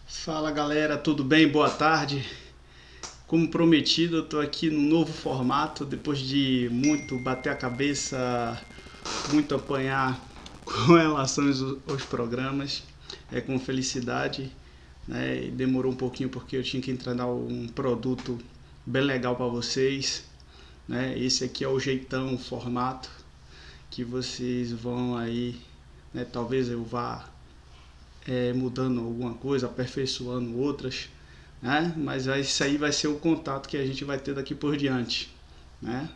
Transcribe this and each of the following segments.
Fala galera, tudo bem? Boa tarde. Como prometido, eu estou aqui num novo formato, depois de muito bater a cabeça, muito apanhar com relação aos programas, com felicidade, né? E demorou um pouquinho porque eu tinha que entregar um produto bem legal para vocês, né? Esse aqui é o jeitão, o formato que vocês vão aí, né? Talvez eu vá mudando alguma coisa, aperfeiçoando outras, né? Mas isso aí vai ser o contato que a gente vai ter daqui por diante, né?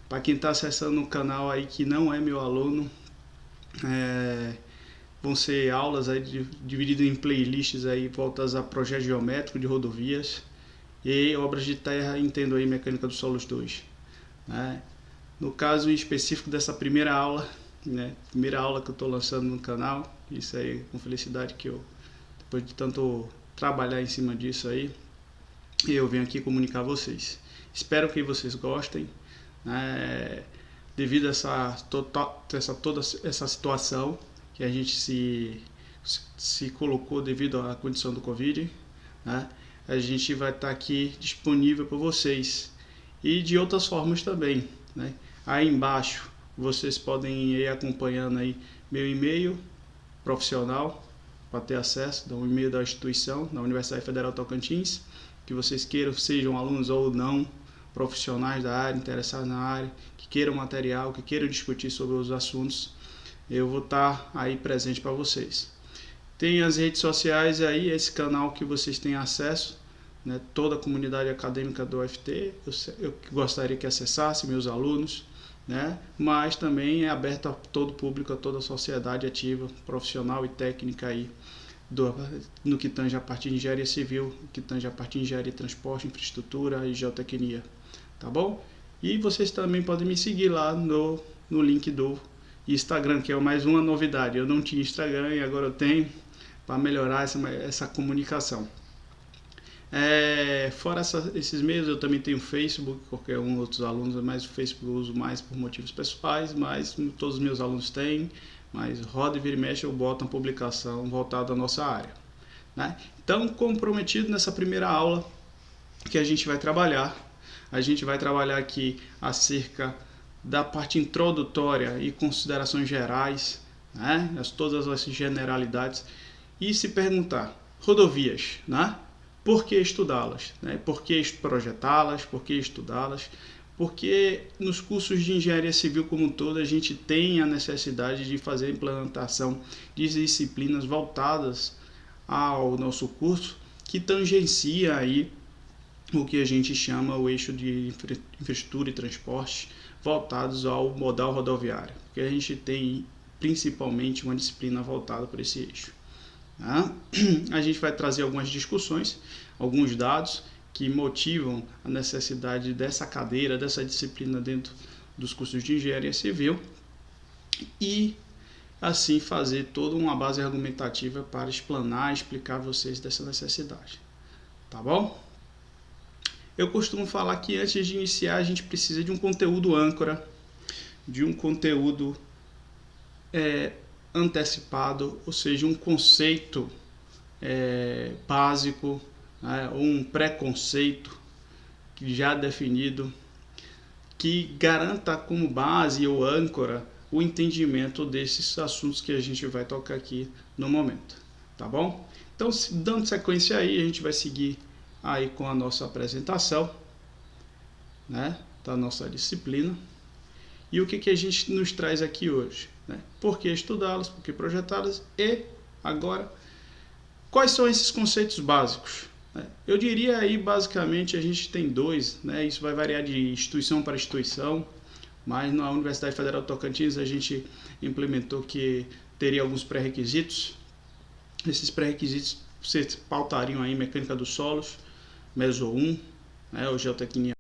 Para quem está acessando o canal aí que não é meu aluno, vão ser aulas aí divididas em playlists aí voltadas a projetos geométricos de rodovias e obras de terra, entendo aí mecânica dos solos 2, né? No caso em específico dessa primeira aula, né? Primeira aula que eu estou lançando no canal, isso aí com felicidade que eu, depois de tanto trabalhar em cima disso aí, eu venho aqui comunicar a vocês. Espero que vocês gostem, né? Devido a toda essa situação que a gente se colocou devido à condição do Covid, né? A gente vai estar aqui disponível para vocês e de outras formas também, né? Aí embaixo vocês podem ir acompanhando aí meu e-mail profissional para ter acesso, um e-mail da instituição, da Universidade Federal Tocantins, que vocês queiram, sejam alunos ou não, profissionais da área, interessados na área, que queiram material, que queiram discutir sobre os assuntos, eu vou estar aí presente para vocês. Tem as redes sociais aí, esse canal que vocês têm acesso, né, toda a comunidade acadêmica do UFT, eu gostaria que acessasse, meus alunos, né, mas também é aberto a todo o público, a toda a sociedade ativa, profissional e técnica aí, no que tange a parte de engenharia civil, no que tange a parte de engenharia de transporte, infraestrutura e geotecnia, tá bom? E vocês também podem me seguir lá no link do Instagram, que é mais uma novidade. Eu não tinha Instagram e agora eu tenho, para melhorar essa comunicação. Fora esses meios, eu também tenho Facebook, qualquer um outros alunos, mas o Facebook eu uso mais por motivos pessoais, mas todos os meus alunos têm, mas roda e vira e mexe eu boto uma publicação voltada à nossa área, né? Então, como prometido, nessa primeira aula que a gente vai trabalhar aqui acerca da parte introdutória e considerações gerais, né? Todas as generalidades, e se perguntar, rodovias, né? Por que estudá-las? Né? Por que projetá-las? Por que estudá-las? Porque nos cursos de engenharia civil como um todo a gente tem a necessidade de fazer a implementação de disciplinas voltadas ao nosso curso que tangencia aí o que a gente chama o eixo de infraestrutura e transporte voltados ao modal rodoviário, porque a gente tem principalmente uma disciplina voltada para esse eixo. Tá? A gente vai trazer algumas discussões, alguns dados que motivam a necessidade dessa cadeira, dessa disciplina dentro dos cursos de engenharia civil e assim fazer toda uma base argumentativa para explanar e explicar a vocês dessa necessidade. Tá bom? Eu costumo falar que antes de iniciar a gente precisa de um conteúdo âncora, de um conteúdo antecipado, ou seja, um conceito básico, né, um preconceito já definido, que garanta como base ou âncora o entendimento desses assuntos que a gente vai tocar aqui no momento, tá bom? Então, dando sequência aí, a gente vai seguir aí com a nossa apresentação, né, da nossa disciplina. E o que a gente nos traz aqui hoje? Né? Por que estudá-las, por que projetá-las e, agora, quais são esses conceitos básicos? Eu diria aí, basicamente, a gente tem dois, né? Isso vai variar de instituição para instituição, mas na Universidade Federal do Tocantins a gente implementou que teria alguns pré-requisitos. Esses pré-requisitos se pautariam aí mecânica dos solos, Meso 1, né? Ou geotecnia.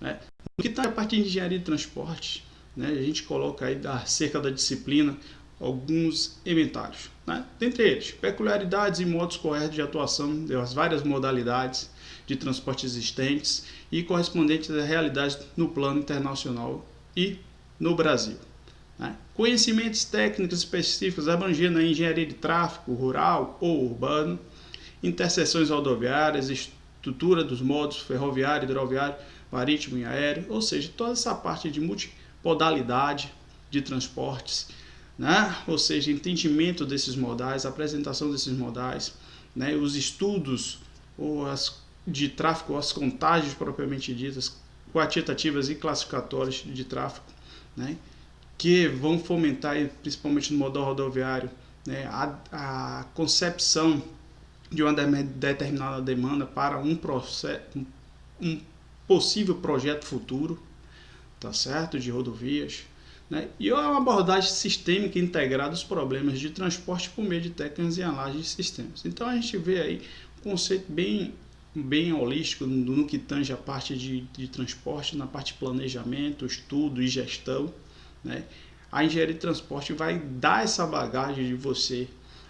Né? O que está a parte de engenharia de transporte, né? A gente coloca aí acerca da disciplina alguns inventários, né? Dentre eles, peculiaridades e modos corretos de atuação das várias modalidades de transporte existentes e correspondentes à realidade no plano internacional e no Brasil. Né? Conhecimentos técnicos específicos abrangendo a engenharia de tráfego rural ou urbano, interseções rodoviárias, estrutura dos modos ferroviário, hidroviário, marítimo e aéreo, ou seja, toda essa parte de multimodalidade de transportes, né? Ou seja, entendimento desses modais, apresentação desses modais, né? Os estudos de tráfego, as contagens propriamente ditas, quantitativas e classificatórias de tráfego, né? Que vão fomentar, principalmente no modal rodoviário, né? a concepção de uma determinada demanda para um possível projeto futuro, tá certo? De rodovias, né? E é uma abordagem sistêmica integrada dos problemas de transporte por meio de técnicas e análise de sistemas. Então a gente vê aí um conceito bem holístico no que tange a parte de transporte, na parte de planejamento, estudo e gestão, né? A engenharia de transporte vai dar essa bagagem de você,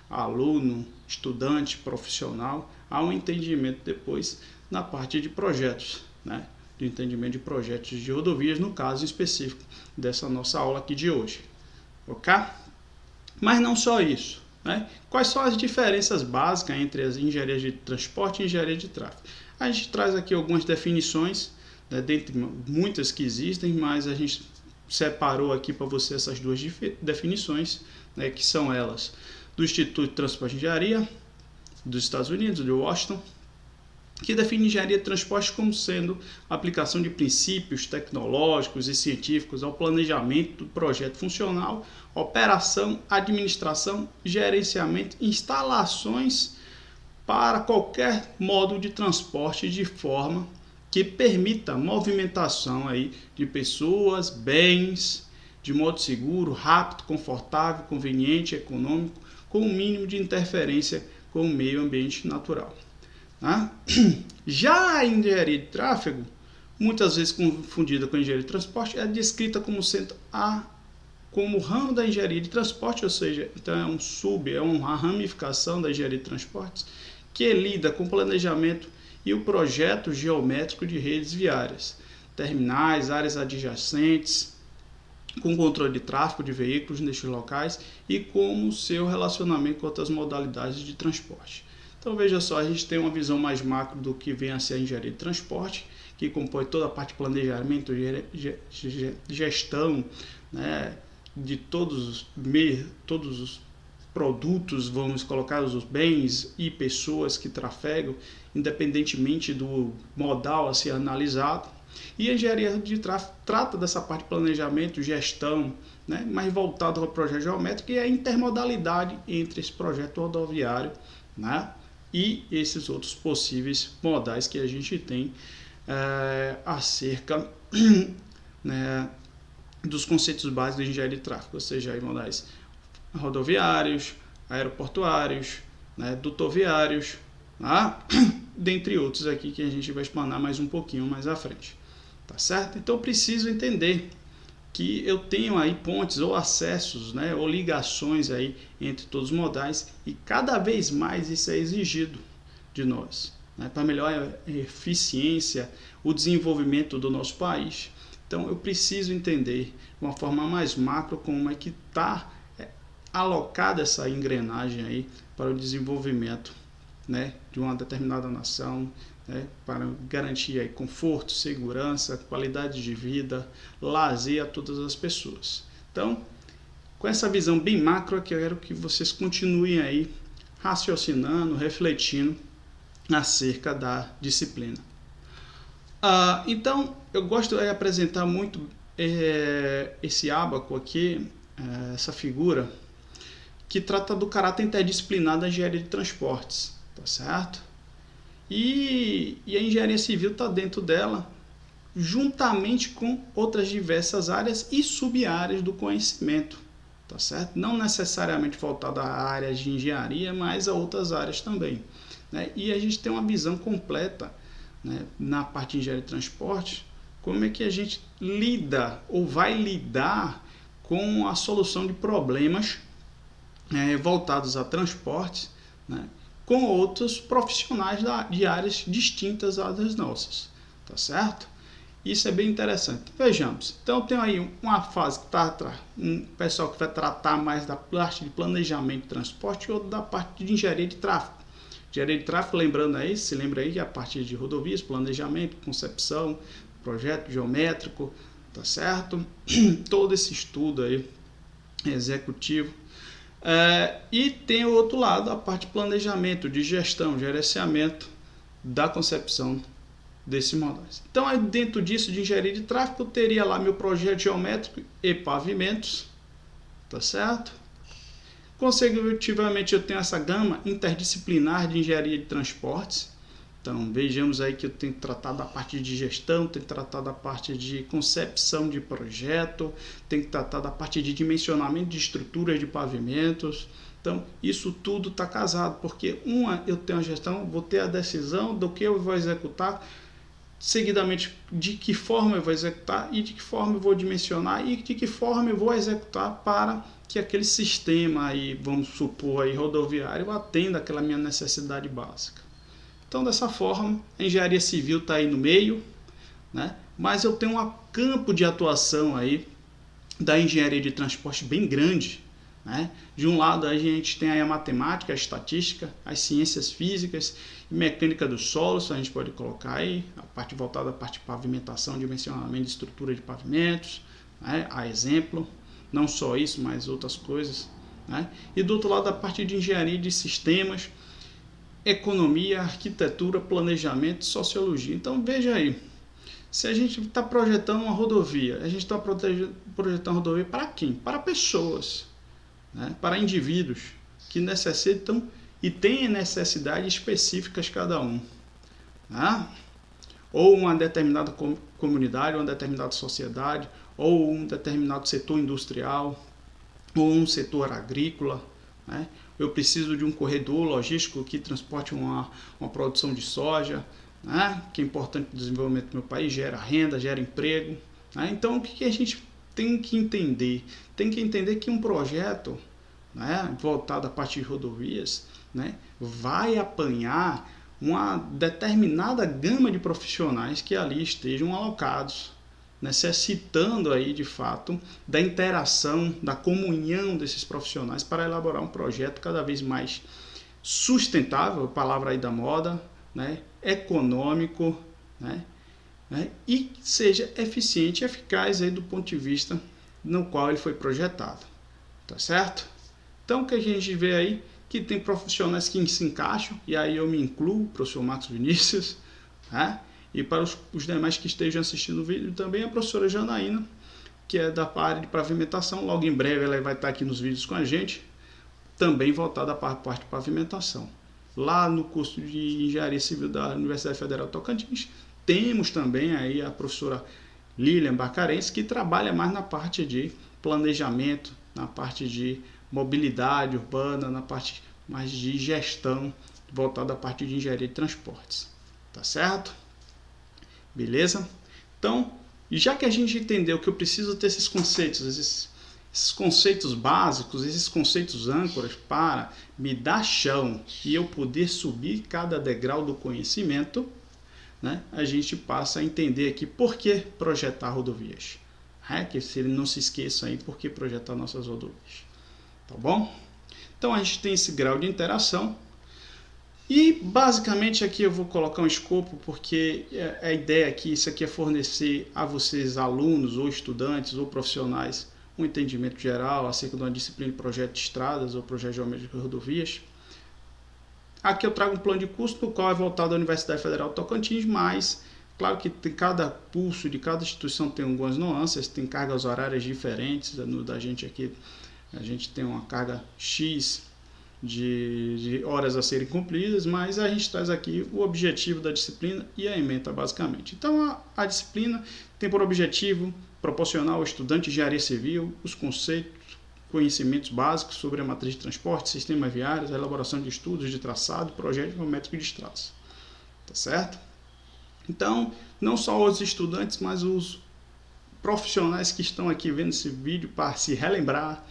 aluno, estudante, profissional, a um entendimento depois na parte de projetos, né? Do entendimento de projetos de rodovias, no caso específico dessa nossa aula aqui de hoje, ok? Mas não só isso, né? Quais são as diferenças básicas entre as engenharias de transporte e engenharia de tráfego? A gente traz aqui algumas definições, né, dentre muitas que existem, mas a gente separou aqui para você essas duas definições, né, que são elas do Instituto de Transporte e Engenharia dos Estados Unidos, de Washington, que define engenharia de transporte como sendo a aplicação de princípios tecnológicos e científicos ao planejamento do projeto funcional, operação, administração, gerenciamento, instalações para qualquer modo de transporte de forma que permita a movimentação aí de pessoas, bens, de modo seguro, rápido, confortável, conveniente, econômico, com o mínimo de interferência com o meio ambiente natural. Tá? Já a engenharia de tráfego, muitas vezes confundida com a engenharia de transporte, é descrita como sendo como ramo da engenharia de transporte, ou seja, então é uma ramificação da engenharia de transportes, que lida com planejamento e o projeto geométrico de redes viárias, terminais, áreas adjacentes, com controle de tráfego de veículos nestes locais e como seu relacionamento com outras modalidades de transporte. Então veja só, a gente tem uma visão mais macro do que vem a ser a engenharia de transporte, que compõe toda a parte de planejamento, gestão, né, de todos os produtos, vamos colocar os bens e pessoas que trafegam, independentemente do modal a ser analisado. E a engenharia de tráfego trata dessa parte de planejamento, gestão, né, mais voltado ao projeto geométrico e a intermodalidade entre esse projeto rodoviário, né, e esses outros possíveis modais que a gente tem acerca né, dos conceitos básicos de engenharia de tráfego, ou seja, aí modais rodoviários, aeroportuários, né, dutoviários, tá? Dentre outros aqui que a gente vai explanar mais um pouquinho mais à frente, tá certo? Então eu preciso entender que eu tenho aí pontes ou acessos, né, ou ligações aí entre todos os modais e cada vez mais isso é exigido de nós, né, para melhorar a eficiência, o desenvolvimento do nosso país. Então eu preciso entender de uma forma mais macro como é que está alocada essa engrenagem aí para o desenvolvimento, né, de uma determinada nação, né, para garantir aí conforto, segurança, qualidade de vida, lazer a todas as pessoas. Então, com essa visão bem macro, eu quero que vocês continuem aí raciocinando, refletindo acerca da disciplina. Então, eu gosto de apresentar muito esse ábaco aqui, essa figura, que trata do caráter interdisciplinar da engenharia de transportes, tá certo? E a engenharia civil está dentro dela, juntamente com outras diversas áreas e sub-áreas do conhecimento, tá certo? Não necessariamente voltada à área de engenharia, mas a outras áreas também, né? E a gente tem uma visão completa, né, na parte de engenharia de transporte, como é que a gente lida ou vai lidar com a solução de problemas voltados a transportes, né, com outros profissionais de áreas distintas das nossas, tá certo? Isso é bem interessante. Vejamos, então tem aí uma fase que trata um pessoal que vai tratar mais da parte de planejamento de transporte e outro da parte de engenharia de tráfego. Engenharia de tráfego, lembrando aí, se lembra aí, a parte de rodovias, planejamento, concepção, projeto geométrico, tá certo? Todo esse estudo aí executivo. E tem o outro lado, a parte de planejamento, de gestão, gerenciamento da concepção desses modais. Então, aí dentro disso, de engenharia de tráfego, eu teria lá meu projeto geométrico e pavimentos, tá certo? Consecutivamente, eu tenho essa gama interdisciplinar de engenharia de transportes. Então, vejamos aí que eu tenho que tratar da parte de gestão, tenho que tratar da parte de concepção de projeto, tenho que tratar da parte de dimensionamento de estruturas de pavimentos. Então, isso tudo está casado, porque eu tenho a gestão, vou ter a decisão do que eu vou executar, seguidamente de que forma eu vou executar e de que forma eu vou dimensionar e de que forma eu vou executar para que aquele sistema aí, vamos supor aí, rodoviário, atenda aquela minha necessidade básica. Então, dessa forma, a engenharia civil está aí no meio, né? Mas eu tenho um campo de atuação aí da engenharia de transporte bem grande, né? De um lado, a gente tem aí a matemática, a estatística, as ciências físicas e mecânica dos solos, a gente pode colocar aí, a parte voltada à parte de pavimentação, dimensionamento de estrutura de pavimentos, né? A exemplo, não só isso, mas outras coisas, né? E do outro lado, a parte de engenharia de sistemas, economia, arquitetura, planejamento e sociologia. Então, veja aí, se a gente está projetando uma rodovia, a gente está projetando uma rodovia para quem? Para pessoas, né? Para indivíduos que necessitam e têm necessidades específicas cada um, né? Ou uma determinada comunidade, uma determinada sociedade, ou um determinado setor industrial, ou um setor agrícola, né? Eu preciso de um corredor logístico que transporte uma produção de soja, né? Que é importante para o desenvolvimento do meu país, gera renda, gera emprego, né? Então, o que a gente tem que entender? Tem que entender que um projeto, né, voltado à parte de rodovias, né, vai apanhar uma determinada gama de profissionais que ali estejam alocados, necessitando aí de fato da interação, da comunhão desses profissionais para elaborar um projeto cada vez mais sustentável, palavra aí da moda, né, econômico, né, e seja eficiente e eficaz aí do ponto de vista no qual ele foi projetado, tá certo? Então, o que a gente vê aí, que tem profissionais que se encaixam, e aí eu me incluo, o professor Marcos Vinícius, né? E para os demais que estejam assistindo o vídeo também, a professora Janaína, que é da área de pavimentação, logo em breve ela vai estar aqui nos vídeos com a gente, também voltada para a parte de pavimentação. Lá no curso de Engenharia Civil da Universidade Federal de Tocantins, temos também aí a professora Lilian Bacarense, que trabalha mais na parte de planejamento, na parte de mobilidade urbana, na parte mais de gestão, voltada à parte de engenharia de transportes. Tá certo? Beleza? Então, já que a gente entendeu que eu preciso ter esses conceitos, esses conceitos básicos, esses conceitos âncoras para me dar chão e eu poder subir cada degrau do conhecimento, né, a gente passa a entender aqui por que projetar rodovias. Que se ele não se esqueça aí por que projetar nossas rodovias. Tá bom? Então a gente tem esse grau de interação. E basicamente aqui eu vou colocar um escopo porque a ideia aqui, isso aqui é fornecer a vocês, alunos ou estudantes ou profissionais, um entendimento geral acerca de uma disciplina de projeto de estradas ou projeto geométrico de rodovias. Aqui eu trago um plano de curso no qual é voltado à Universidade Federal de Tocantins, mas claro que cada curso de cada instituição tem algumas nuances, tem cargas horárias diferentes. No da gente aqui, a gente tem uma carga X de horas a serem cumpridas, mas a gente traz aqui o objetivo da disciplina e a ementa basicamente. Então a disciplina tem por objetivo proporcionar ao estudante de engenharia civil os conceitos, conhecimentos básicos sobre a matriz de transporte, sistemas viários, a elaboração de estudos de traçado, projeto geométrico de estradas. Tá certo? Então, não só os estudantes, mas os profissionais que estão aqui vendo esse vídeo para se relembrar,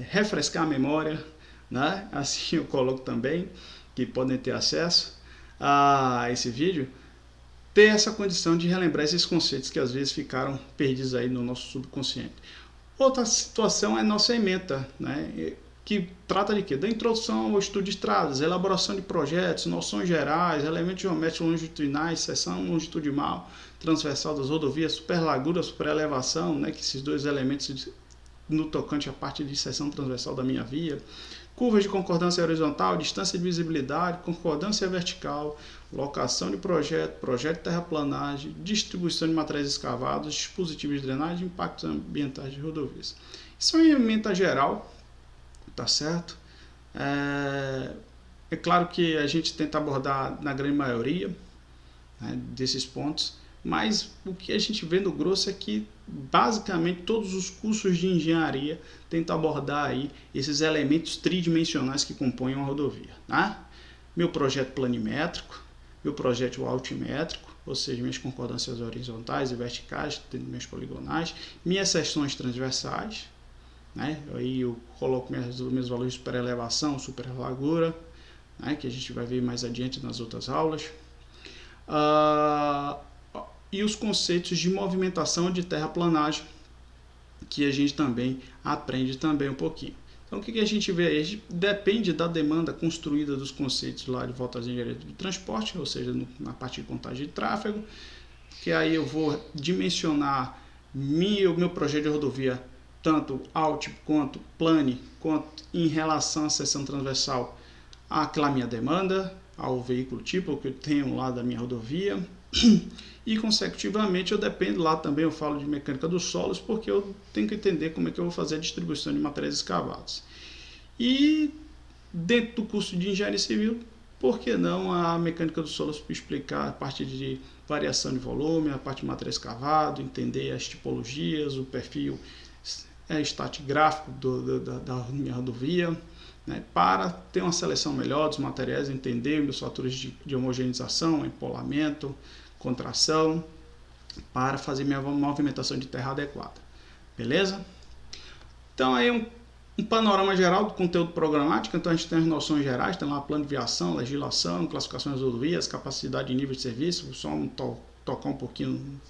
refrescar a memória, né? Assim eu coloco também, que podem ter acesso a esse vídeo, ter essa condição de relembrar esses conceitos que às vezes ficaram perdidos aí no nosso subconsciente. Outra situação é a nossa ementa, né? Que trata de quê? Da introdução ao estudo de estradas, elaboração de projetos, noções gerais, elementos geométricos longitudinais, seção longitudinal, transversal das rodovias, superlagura, superelevação, né? Que esses dois elementos no tocante à parte de seção transversal da minha via, curvas de concordância horizontal, distância de visibilidade, concordância vertical, locação de projeto, projeto de terraplanagem, distribuição de materiais escavados, dispositivos de drenagem, impactos ambientais de rodovias. Isso é uma ementa geral, tá certo? É claro que a gente tenta abordar na grande maioria, né, desses pontos, mas o que a gente vê no grosso é que basicamente todos os cursos de engenharia tentam abordar aí esses elementos tridimensionais que compõem uma rodovia, tá? Meu projeto planimétrico, meu projeto altimétrico, ou seja, minhas concordâncias horizontais e verticais, minhas poligonais, minhas seções transversais, né? Aí eu coloco meus valores de superelevação, superlargura, né? Que a gente vai ver mais adiante nas outras aulas. E os conceitos de movimentação de terraplanagem, que a gente também aprende também um pouquinho. Então, o que a gente vê aí? A gente depende da demanda construída dos conceitos lá de volta às engenharias do transporte, ou seja, na parte de contagem de tráfego, que aí eu vou dimensionar meu projeto de rodovia, tanto alt quanto plane, quanto em relação à seção transversal, àquela minha demanda, ao veículo tipo que eu tenho lá da minha rodovia. E consecutivamente eu dependo lá também, eu falo de mecânica dos solos, porque eu tenho que entender como é que eu vou fazer a distribuição de materiais escavados. E dentro do curso de engenharia civil, por que não a mecânica dos solos para explicar a parte de variação de volume, a parte de material escavado, entender as tipologias, o perfil estratigráfico da minha rodovia, né, para ter uma seleção melhor dos materiais, entender os fatores de homogeneização, empolamento, contração, para fazer minha movimentação de terra adequada. Beleza? Então aí um panorama geral do conteúdo programático. Então a gente tem as noções gerais, tem lá plano de viação, legislação, classificações das rodovias, capacidade de nível de serviço. Vou só tocar um pouquinho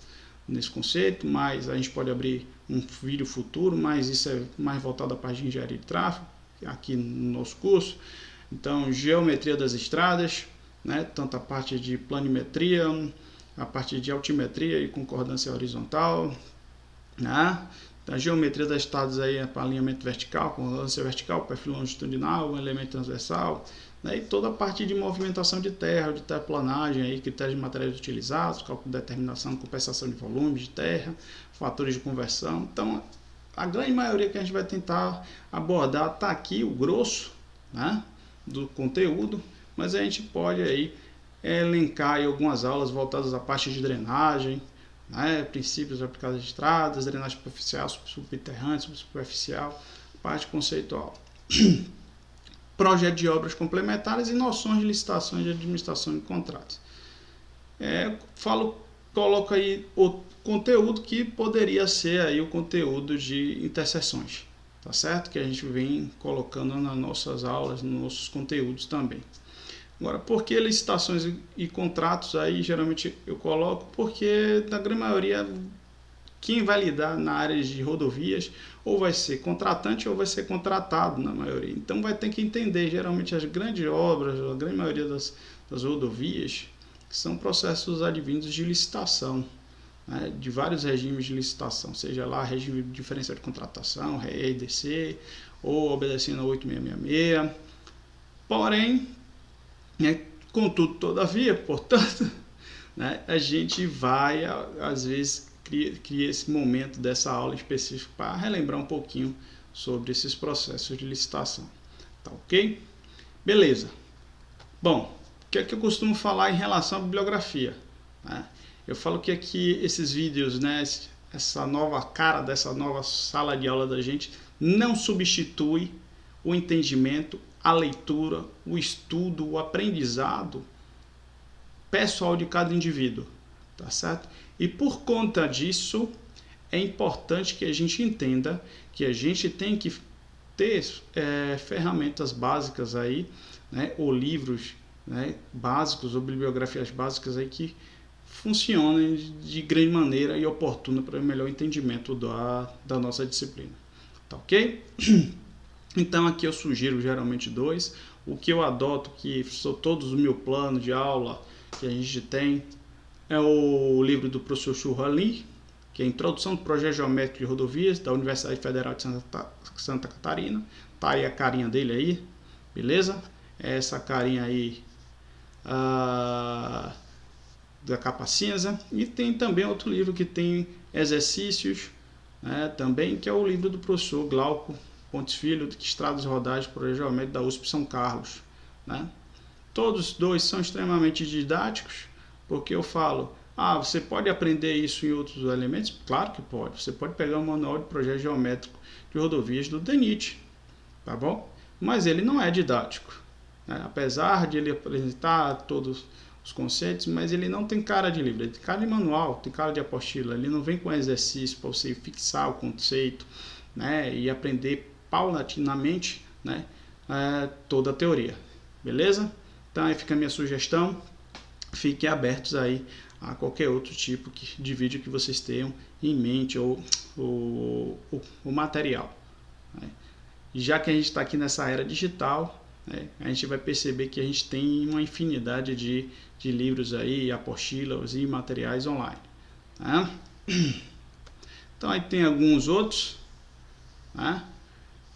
nesse conceito, mas a gente pode abrir um vídeo futuro, mas isso é mais voltado à parte de engenharia de tráfego, aqui no nosso curso. Então, geometria das estradas, né, tanto a parte de planimetria, a parte de altimetria e concordância horizontal, né? A geometria das estradas aí é para alinhamento vertical, concordância vertical, perfil longitudinal, um elemento transversal, né? E toda a parte de movimentação de terra, de terraplanagem, aí, critérios de materiais utilizados, cálculo de determinação, compensação de volume de terra, fatores de conversão. Então, a grande maioria que a gente vai tentar abordar está aqui, o grosso, né, do conteúdo, mas a gente pode aí elencar aí algumas aulas voltadas à parte de drenagem, né, princípios aplicados às estradas, drenagem superficial, subterrânea, superficial, parte conceitual. Projeto de obras complementares e noções de licitações de administração de contratos. Coloco aí o conteúdo que poderia ser aí o conteúdo de interseções, tá certo? Que a gente vem colocando nas nossas aulas, nos nossos conteúdos também. Agora, por que licitações e contratos? Aí geralmente eu coloco porque na grande maioria quem vai lidar na área de rodovias ou vai ser contratante ou vai ser contratado na maioria. Então vai ter que entender, geralmente as grandes obras, a grande maioria das rodovias, são processos advindos de licitação, né, de vários regimes de licitação, seja lá regime diferencial de contratação, REDC, ou obedecendo a 8666. Porém, contudo, todavia, portanto, né, a gente vai, às vezes, cria esse momento dessa aula específica para relembrar um pouquinho sobre esses processos de licitação. Tá ok? Beleza. Bom, o que é que eu costumo falar em relação à bibliografia? Né? Eu falo que aqui esses vídeos, né, essa nova cara dessa nova sala de aula da gente, não substitui o entendimento, a leitura, o estudo, o aprendizado pessoal de cada indivíduo, tá certo? E por conta disso, é importante que a gente entenda que a gente tem que ter ferramentas básicas aí, né, ou livros, né, básicos ou bibliografias básicas aí que funcionem de grande maneira e oportuna para o melhor entendimento da nossa disciplina. Tá ok? Então aqui eu sugiro geralmente 2. O que eu adoto, que são todos o meu plano de aula que a gente tem, é o livro do professor Churra Lee, que é a Introdução do Projeto Geométrico de Rodovias, da Universidade Federal de Santa Catarina. Tá aí a carinha dele aí, beleza? Essa carinha aí da capa cinza. E tem também outro livro que tem exercícios, né, também, que é o livro do professor Glauco Pontes Filho, de Estradas e Rodagens, Projeto Geométrico da USP São Carlos, né? Todos dois são extremamente didáticos, porque eu falo, você pode aprender isso em outros elementos? Claro que pode. Você pode pegar o manual de projeto geométrico de rodovias do DENIT, tá bom? Mas ele não é didático, né? Apesar de ele apresentar todos os conceitos, mas ele não tem cara de livro, ele tem cara de manual, tem cara de apostila. Ele não vem com exercício para você fixar o conceito, né, e aprender paulatinamente, né, toda a teoria, beleza? Então aí fica a minha sugestão. Fiquem abertos aí a qualquer outro tipo de vídeo que vocês tenham em mente, ou o material, né? Já que a gente está aqui nessa era digital, né, a gente vai perceber que a gente tem uma infinidade de livros aí, apostilas e materiais online, né? Então aí tem alguns outros, né?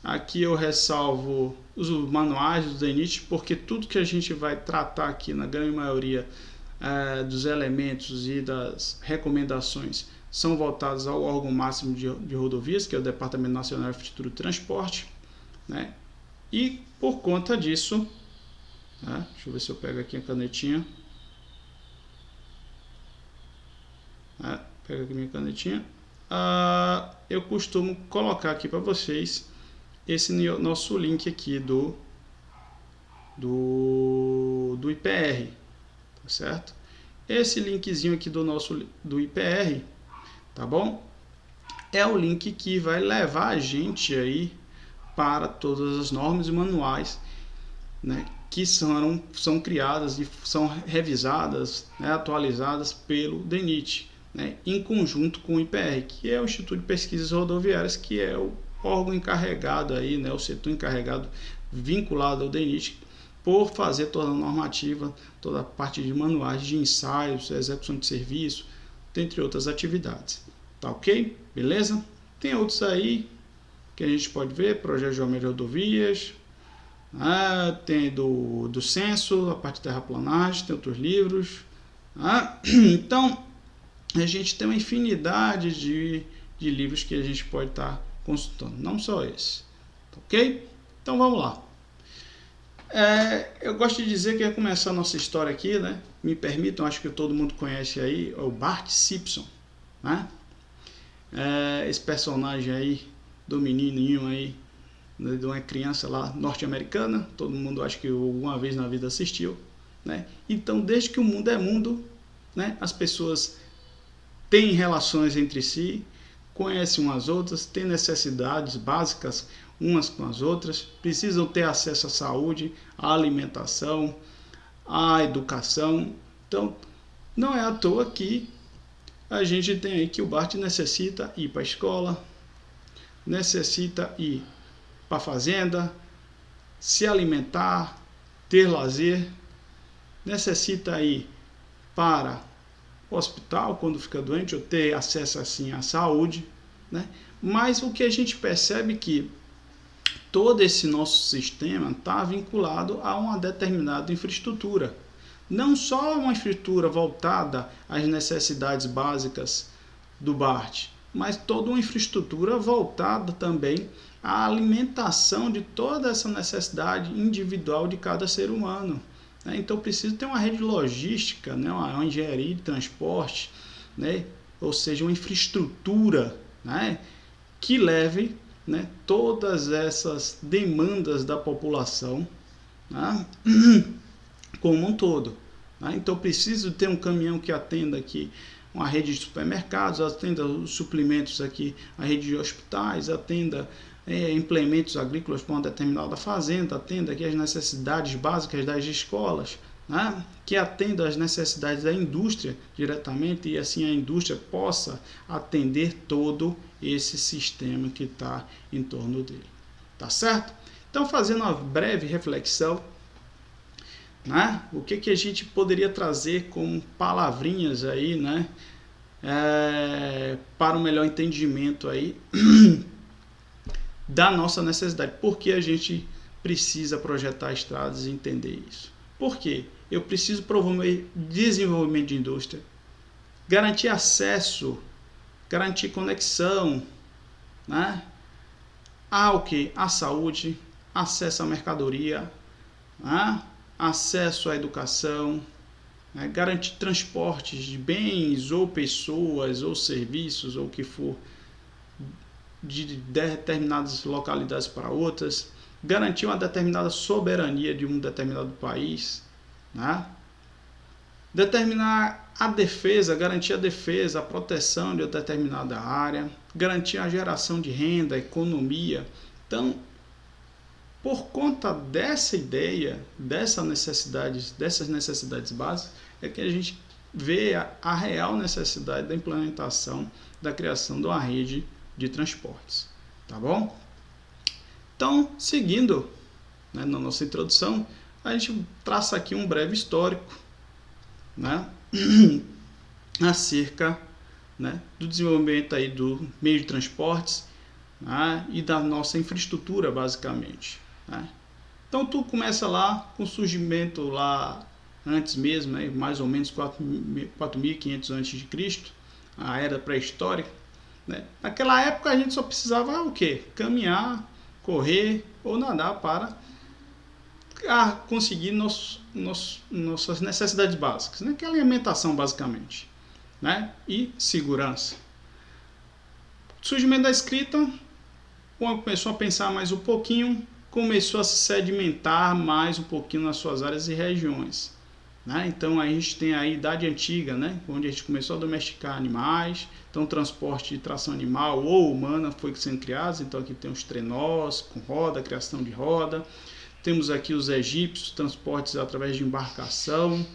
Aqui eu ressalvo os manuais do DENIT, porque tudo que a gente vai tratar aqui, na grande maioria dos elementos e das recomendações, são voltados ao órgão máximo de rodovias, que é o Departamento Nacional de Infraestrutura e Transporte, né? E por conta disso, né, deixa eu ver se eu pego aqui a canetinha, pego aqui minha canetinha, eu costumo colocar aqui para vocês esse nosso link aqui do IPR, tá certo? Esse linkzinho aqui do IPR, tá bom? É o link que vai levar a gente aí para todas as normas e manuais, né, que são criadas e são revisadas, né, atualizadas pelo DENIT, né, em conjunto com o IPR, que é o Instituto de Pesquisas Rodoviárias, que é o órgão encarregado aí, né, o setor encarregado vinculado ao DENIT por fazer toda a normativa, toda a parte de manuais de ensaios, execução de serviço, dentre outras atividades. Tá ok? Beleza? Tem outros aí que a gente pode ver, projeto geométrico de rodovias, tem do censo, a parte de terraplanagem, tem outros livros. Então, a gente tem uma infinidade de livros que a gente pode estar consultando, não só esse. Ok? Então vamos lá. Eu gosto de dizer que ia começar a nossa história aqui, né? Me permitam, acho que todo mundo conhece aí, é o Bart Simpson, né? Esse personagem aí do menininho aí, de uma criança lá norte-americana, todo mundo acho que alguma vez na vida assistiu, né? Então, desde que o mundo é mundo, né, as pessoas têm relações entre si, conhecem umas às outras, têm necessidades básicas umas com as outras, precisam ter acesso à saúde, à alimentação, à educação. Então, não é à toa que a gente tem aí que o Bart necessita ir para a escola, necessita ir para a fazenda, se alimentar, ter lazer, necessita ir para o hospital quando fica doente, ou ter acesso assim à saúde, né? Mas o que a gente percebe é que todo esse nosso sistema está vinculado a uma determinada infraestrutura. Não só uma infraestrutura voltada às necessidades básicas do Bart, mas toda uma infraestrutura voltada também à alimentação de toda essa necessidade individual de cada ser humano. Então precisa ter uma rede logística, né, uma engenharia de transporte, né, ou seja, uma infraestrutura, né, que leve, né, todas essas demandas da população, né, como um todo. Então preciso ter um caminhão que atenda aqui uma rede de supermercados, atenda os suprimentos aqui, a rede de hospitais, atenda implementos agrícolas para uma determinada fazenda, atenda aqui as necessidades básicas das escolas, né? Que atenda às necessidades da indústria diretamente e assim a indústria possa atender todo esse sistema que está em torno dele. Tá certo? Então, fazendo uma breve reflexão, né? O que a gente poderia trazer como palavrinhas aí, né? Para um melhor entendimento aí da nossa necessidade. Por que a gente precisa projetar estradas e entender isso? Por quê? Eu preciso promover desenvolvimento de indústria, garantir acesso, garantir conexão, né? Ao que? A saúde, acesso à mercadoria, né? Acesso à educação, né? Garantir transportes de bens ou pessoas ou serviços ou o que for de determinadas localidades para outras, garantir uma determinada soberania de um determinado país, né? Determinar a defesa, garantir a defesa, a proteção de uma determinada área, garantir a geração de renda, economia. Então, por conta dessa ideia, dessas necessidades básicas, é que a gente vê a real necessidade da implementação, da criação de uma rede de transportes. Tá bom? Então, seguindo, né, na nossa introdução, a gente traça aqui um breve histórico, né, acerca, né, do desenvolvimento aí do meio de transportes, né, e da nossa infraestrutura, basicamente, né. Então, tudo começa lá com o surgimento lá antes mesmo, né, mais ou menos 4.500 a.C., a era pré-histórica, né. Naquela época a gente só precisava o quê? Caminhar, correr ou nadar para conseguir nossas necessidades básicas, né? Que é alimentação, basicamente, né? E segurança. Surgimento da escrita, começou a pensar mais um pouquinho, começou a se sedimentar mais um pouquinho nas suas áreas e regiões, né? Então a gente tem a Idade Antiga, né? Onde a gente começou a domesticar animais, então o transporte de tração animal ou humana foi sendo criado, então aqui tem os trenós com roda, criação de roda. Temos aqui os egípcios, transportes através de embarcação.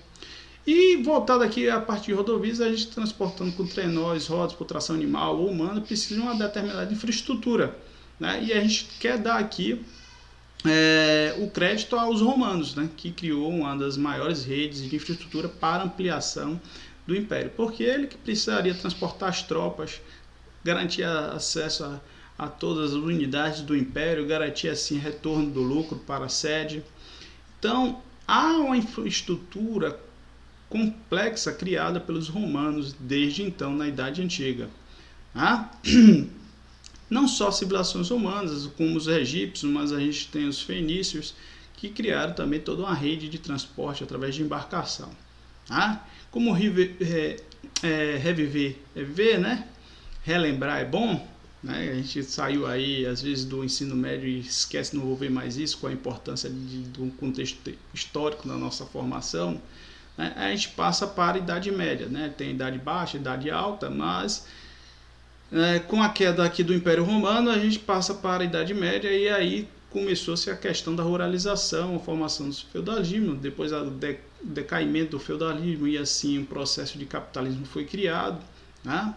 E voltado aqui a parte de rodovias, a gente transportando com trenós, rodas, por tração animal ou humana, precisa de uma determinada infraestrutura, né? E a gente quer dar aqui o crédito aos romanos, né? Que criou uma das maiores redes de infraestrutura para ampliação do império. Porque ele que precisaria transportar as tropas, garantir acesso a todas as unidades do império, garantir assim retorno do lucro para a sede. Então, há uma infraestrutura complexa criada pelos romanos desde então na Idade Antiga. Não só civilizações romanas, como os egípcios, mas a gente tem os fenícios que criaram também toda uma rede de transporte através de embarcação. Como reviver é viver, né? Relembrar é bom. Né? A gente saiu aí, às vezes, do ensino médio e esquece, não vou ver mais isso, com a importância do contexto histórico na nossa formação. Né? A gente passa para a Idade Média, né? Tem Idade Baixa, Idade Alta, mas com a queda aqui do Império Romano, a gente passa para a Idade Média e aí começou-se a questão da ruralização, a formação do feudalismo, depois o decaimento do feudalismo e assim um processo de capitalismo foi criado, né?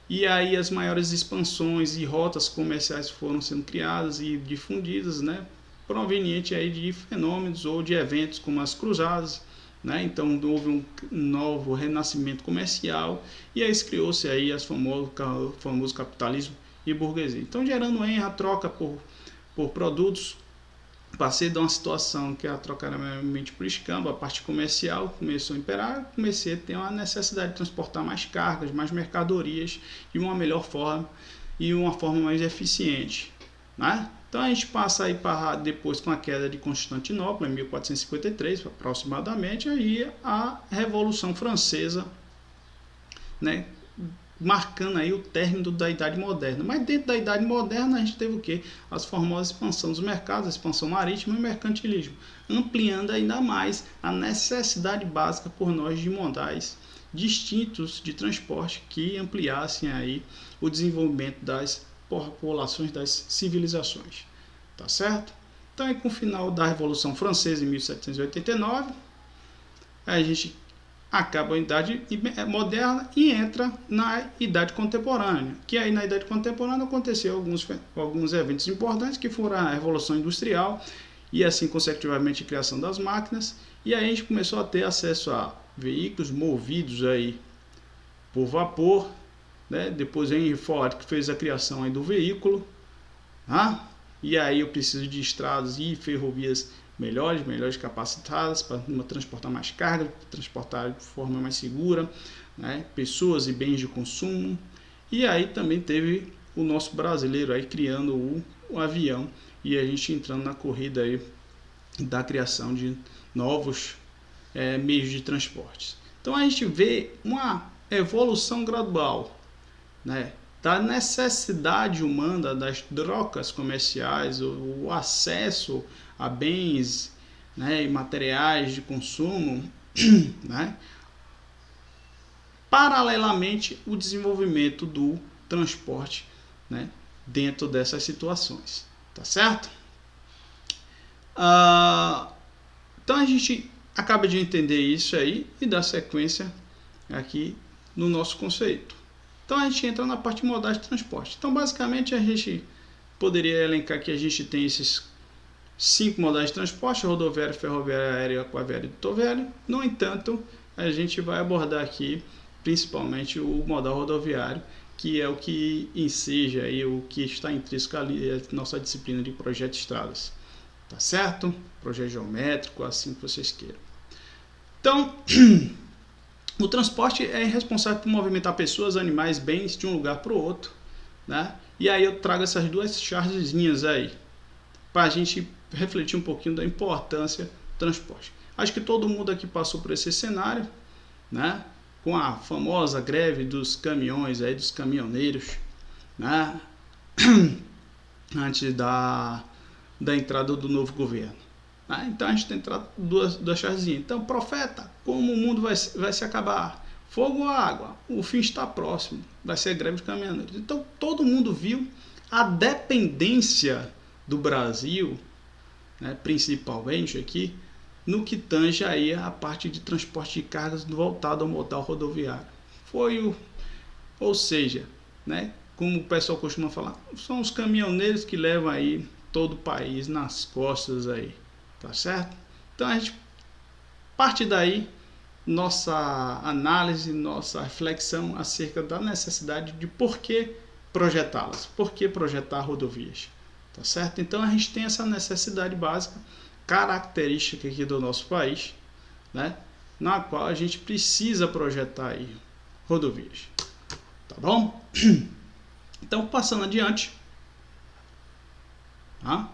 E aí as maiores expansões e rotas comerciais foram sendo criadas e difundidas, né, proveniente aí de fenômenos ou de eventos como as cruzadas, né? Então houve um novo renascimento comercial e aí criou-se aí o famoso capitalismo e burguesia. Então gerando a troca por produtos. Passei de uma situação que a troca era meramente por escambo, a parte comercial começou a imperar, comecei a ter uma necessidade de transportar mais cargas, mais mercadorias de uma melhor forma e uma forma mais eficiente, né? Então a gente passa aí para depois com a queda de Constantinopla em 1453 aproximadamente, aí a Revolução Francesa, né? Marcando aí o término da Idade Moderna. Mas dentro da Idade Moderna a gente teve o quê? As famosas expansão dos mercados, a expansão marítima e o mercantilismo, ampliando ainda mais a necessidade básica por nós de modais distintos de transporte que ampliassem aí o desenvolvimento das populações, das civilizações, tá certo? Então, aí, com o final da Revolução Francesa em 1789, a gente acaba a Idade Moderna e entra na Idade Contemporânea, que aí na Idade Contemporânea aconteceu alguns eventos importantes, que foram a Revolução Industrial e assim consecutivamente a criação das máquinas, e aí a gente começou a ter acesso a veículos movidos aí por vapor, né? Depois Henry Ford que fez a criação aí do veículo, tá? E aí eu preciso de estradas e ferrovias melhores capacitadas para transportar mais carga, transportar de forma mais segura, né? Pessoas e bens de consumo. E aí também teve o nosso brasileiro aí criando o avião, e a gente entrando na corrida aí da criação de novos meios de transporte. Então a gente vê uma evolução gradual, né, da necessidade humana das trocas comerciais, o acesso a bens, né, e materiais de consumo, né, paralelamente o desenvolvimento do transporte, né, dentro dessas situações, tá certo? Então a gente acaba de entender isso aí e dar sequência aqui no nosso conceito. Então a gente entra na parte de modais de transporte. Então basicamente a gente poderia elencar que a gente tem esses 5 modais de transporte: rodoviário, ferroviário, aéreo, aquaviário e dutoviário. No entanto, a gente vai abordar aqui principalmente o modal rodoviário, que é o que enseja aí, o que está intrínseco ali, a nossa disciplina de projeto de estradas. Tá certo? Projeto geométrico, assim que vocês queiram. Então, o transporte é responsável por movimentar pessoas, animais, bens de um lugar para o outro, né? E aí eu trago essas duas chargezinhas aí, para a gente refletir um pouquinho da importância do transporte. Acho que todo mundo aqui passou por esse cenário, né? Com a famosa greve dos caminhões, aí, dos caminhoneiros, né? Antes da entrada do novo governo. Então a gente tem entrado duas chargezinhas. Então, profeta, como o mundo vai se acabar? Fogo ou água? O fim está próximo. Vai ser greve de caminhoneiros. Então todo mundo viu a dependência do Brasil, né, principalmente aqui, no que tange aí a parte de transporte de cargas voltado ao modal rodoviário. Ou seja, né, como o pessoal costuma falar, são os caminhoneiros que levam aí todo o país nas costas aí, tá certo? Então a gente parte daí nossa análise, nossa reflexão acerca da necessidade de por que projetá-las, por que projetar rodovias, tá certo? Então a gente tem essa necessidade básica, característica aqui do nosso país, né, na qual a gente precisa projetar aí rodovias, tá bom? Então, passando adiante, tá?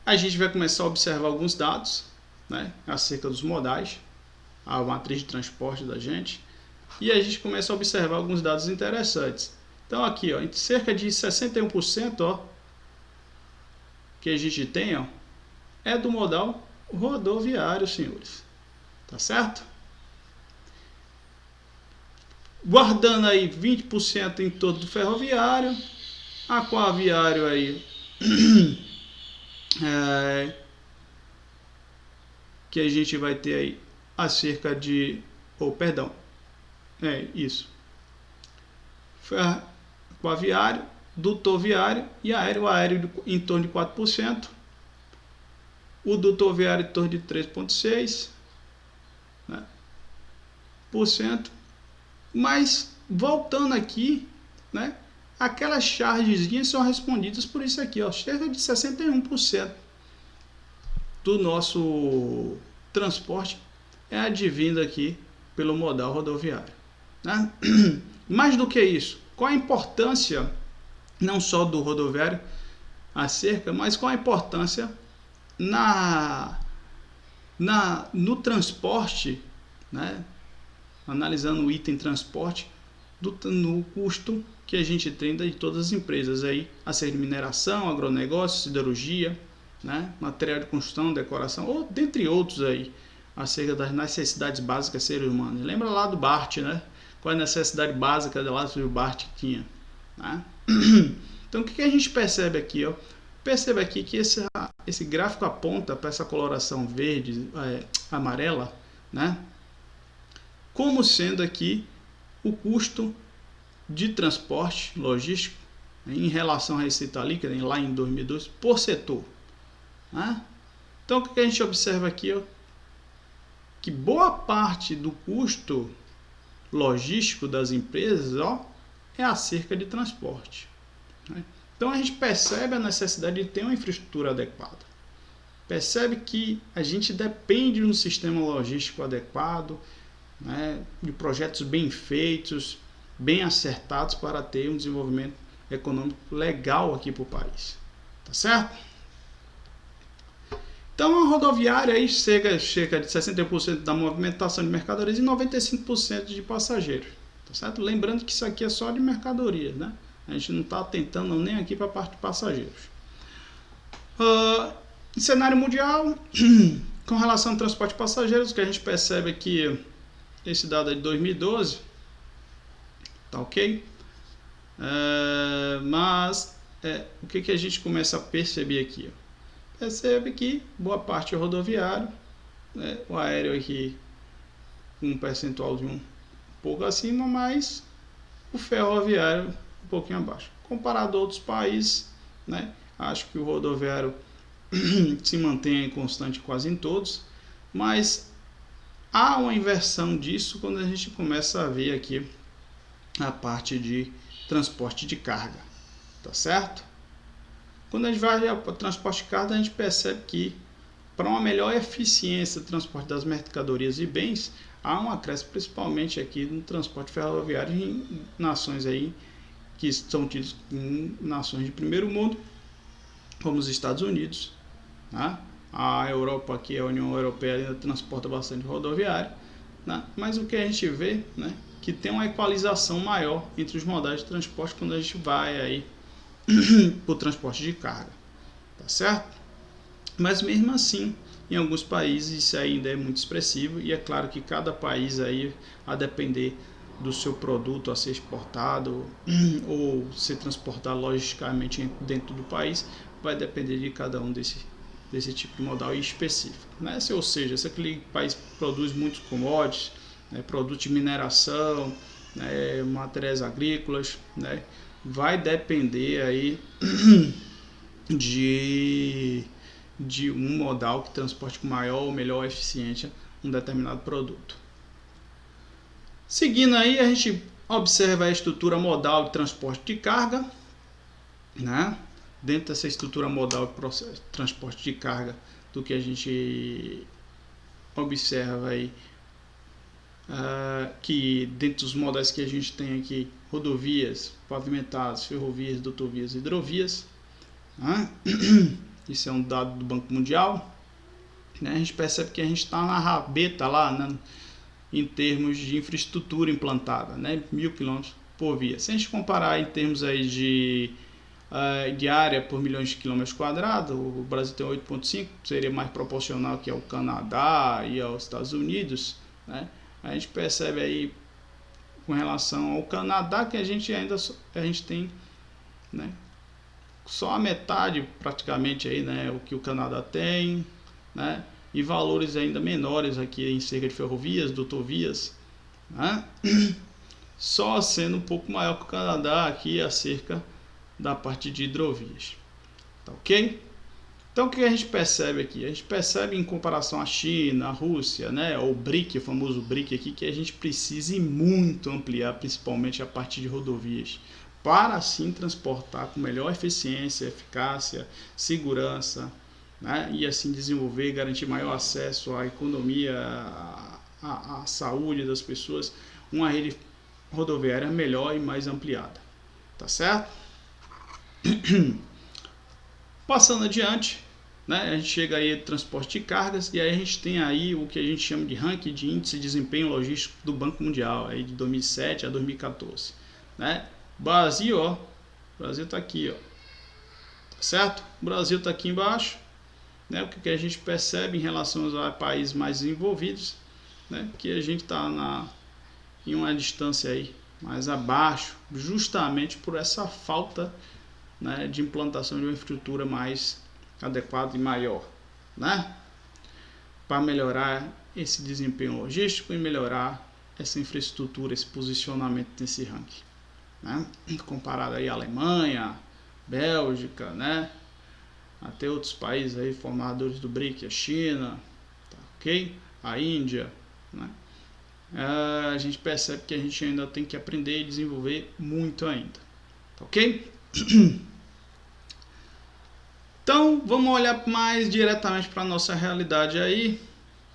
A gente vai começar a observar alguns dados, né, acerca dos modais, a matriz de transporte da gente, e a gente começa a observar alguns dados interessantes. Então aqui, ó, cerca de 61%, ó, que a gente tem, ó, é do modal rodoviário, senhores, tá certo? Guardando aí 20% em torno do ferroviário, aquaviário aí que a gente vai ter aí acerca de, aquaviário, dutoviário e aéreo em torno de 4%, o dutoviário em torno de 3,6%, né, mas voltando aqui, né, aquelas chargezinhas são respondidas por isso aqui, ó, cerca de 61% do nosso transporte é advindo aqui pelo modal rodoviário, né? Mais do que isso, qual a importância não só do rodoviário acerca, mas qual a importância no transporte, né? Analisando o item transporte, no custo que a gente tem de todas as empresas aí, a ser de mineração, agronegócio, siderurgia, né, material de construção, decoração, ou dentre outros aí, acerca das necessidades básicas do ser humano. Lembra lá do Bart, né? Qual é a necessidade básica lá que o Bart tinha, né? Então o que a gente percebe aqui, ó? Percebe aqui que esse gráfico aponta para essa coloração verde, amarela, né? Como sendo aqui o custo de transporte logístico, né, em relação à receita líquida, lá em 2012, por setor, né? Então o que a gente observa aqui, ó? Que boa parte do custo logístico das empresas, ó, é acerca de transporte, né? Então a gente percebe a necessidade de ter uma infraestrutura adequada. Percebe que a gente depende de um sistema logístico adequado, né, de projetos bem feitos, bem acertados para ter um desenvolvimento econômico legal aqui para o país. Tá certo? Então a rodoviária aí chega de 60% da movimentação de mercadorias e 95% de passageiros. Tá certo? Lembrando que isso aqui é só de mercadorias, né? A gente não está atentando nem aqui para a parte de passageiros. Em cenário mundial, com relação ao transporte de passageiros, o que a gente percebe aqui, esse dado é de 2012, tá ok? Mas o que a gente começa a perceber aqui? Percebe que boa parte é rodoviário, né? O aéreo aqui com um percentual de um pouco acima, mas o ferroviário um pouquinho abaixo. Comparado a outros países, né? Acho que o rodoviário se mantém constante quase em todos, mas há uma inversão disso quando a gente começa a ver aqui a parte de transporte de carga, tá certo? Quando a gente vai para o transporte de carga, a gente percebe que para uma melhor eficiência do transporte das mercadorias e bens, há um acréscimo principalmente aqui no transporte ferroviário em nações aí que são tidas como nações de primeiro mundo, como os Estados Unidos, né? A Europa aqui, a União Europeia ainda transporta bastante rodoviário, né? Mas o que a gente vê, né, que tem uma equalização maior entre os modais de transporte quando a gente vai aí para o transporte de carga, tá certo? Mas mesmo assim, em alguns países isso ainda é muito expressivo, e é claro que cada país aí, a depender do seu produto a ser exportado ou ser transportado logisticamente dentro do país, vai depender de cada um desse tipo de modal específico, né? Ou seja, se aquele país produz muitos commodities, né, produto de mineração, né, materiais agrícolas, né, vai depender aí de um modal que transporte com maior ou melhor eficiência um determinado produto. Seguindo aí, a gente observa a estrutura modal de transporte de carga, né? Dentro dessa estrutura modal de transporte de carga, do que a gente observa aí, que dentro dos modais que a gente tem aqui, rodovias, pavimentadas, ferrovias, rodovias e hidrovias, né? Isso é um dado do Banco Mundial, né? A gente percebe que a gente está na rabeta lá, né, em termos de infraestrutura implantada, né, 1.000 km por via. Se a gente comparar em termos aí de área por milhões de quilômetros quadrados, o Brasil tem 8,5, seria mais proporcional que ao Canadá e aos Estados Unidos, né? A gente percebe aí, com relação ao Canadá, que a gente tem, né, só a metade praticamente aí, né, o que o Canadá tem, né, e valores ainda menores aqui em cerca de ferrovias, rodovias, né, só sendo um pouco maior que o Canadá aqui acerca da parte de hidrovias, tá ok? Então o que a gente percebe aqui? A gente percebe em comparação à China, à Rússia, né, ou o BRIC, o famoso BRIC aqui, que a gente precisa muito ampliar, principalmente a parte de rodovias, para assim transportar com melhor eficiência, eficácia, segurança, né, e assim desenvolver e garantir maior acesso à economia, à saúde das pessoas, uma rede rodoviária melhor e mais ampliada, tá certo? Passando adiante, né, a gente chega aí ao transporte de cargas, e aí a gente tem aí o que a gente chama de ranking de índice de desempenho logístico do Banco Mundial, aí de 2007 a 2014, né? Brasil, ó, o Brasil tá aqui, ó, tá certo? O Brasil tá aqui embaixo, né, o que a gente percebe em relação a países mais desenvolvidos, né, que a gente está em uma distância aí mais abaixo, justamente por essa falta, né, de implantação de uma infraestrutura mais adequada e maior, né, para melhorar esse desempenho logístico e melhorar essa infraestrutura, esse posicionamento nesse ranking, né, comparado aí à Alemanha, Bélgica, né, até outros países aí formadores do BRIC, a China, tá, ok? A Índia, né? A gente percebe que a gente ainda tem que aprender e desenvolver muito ainda, tá, ok? Então vamos olhar mais diretamente para a nossa realidade aí.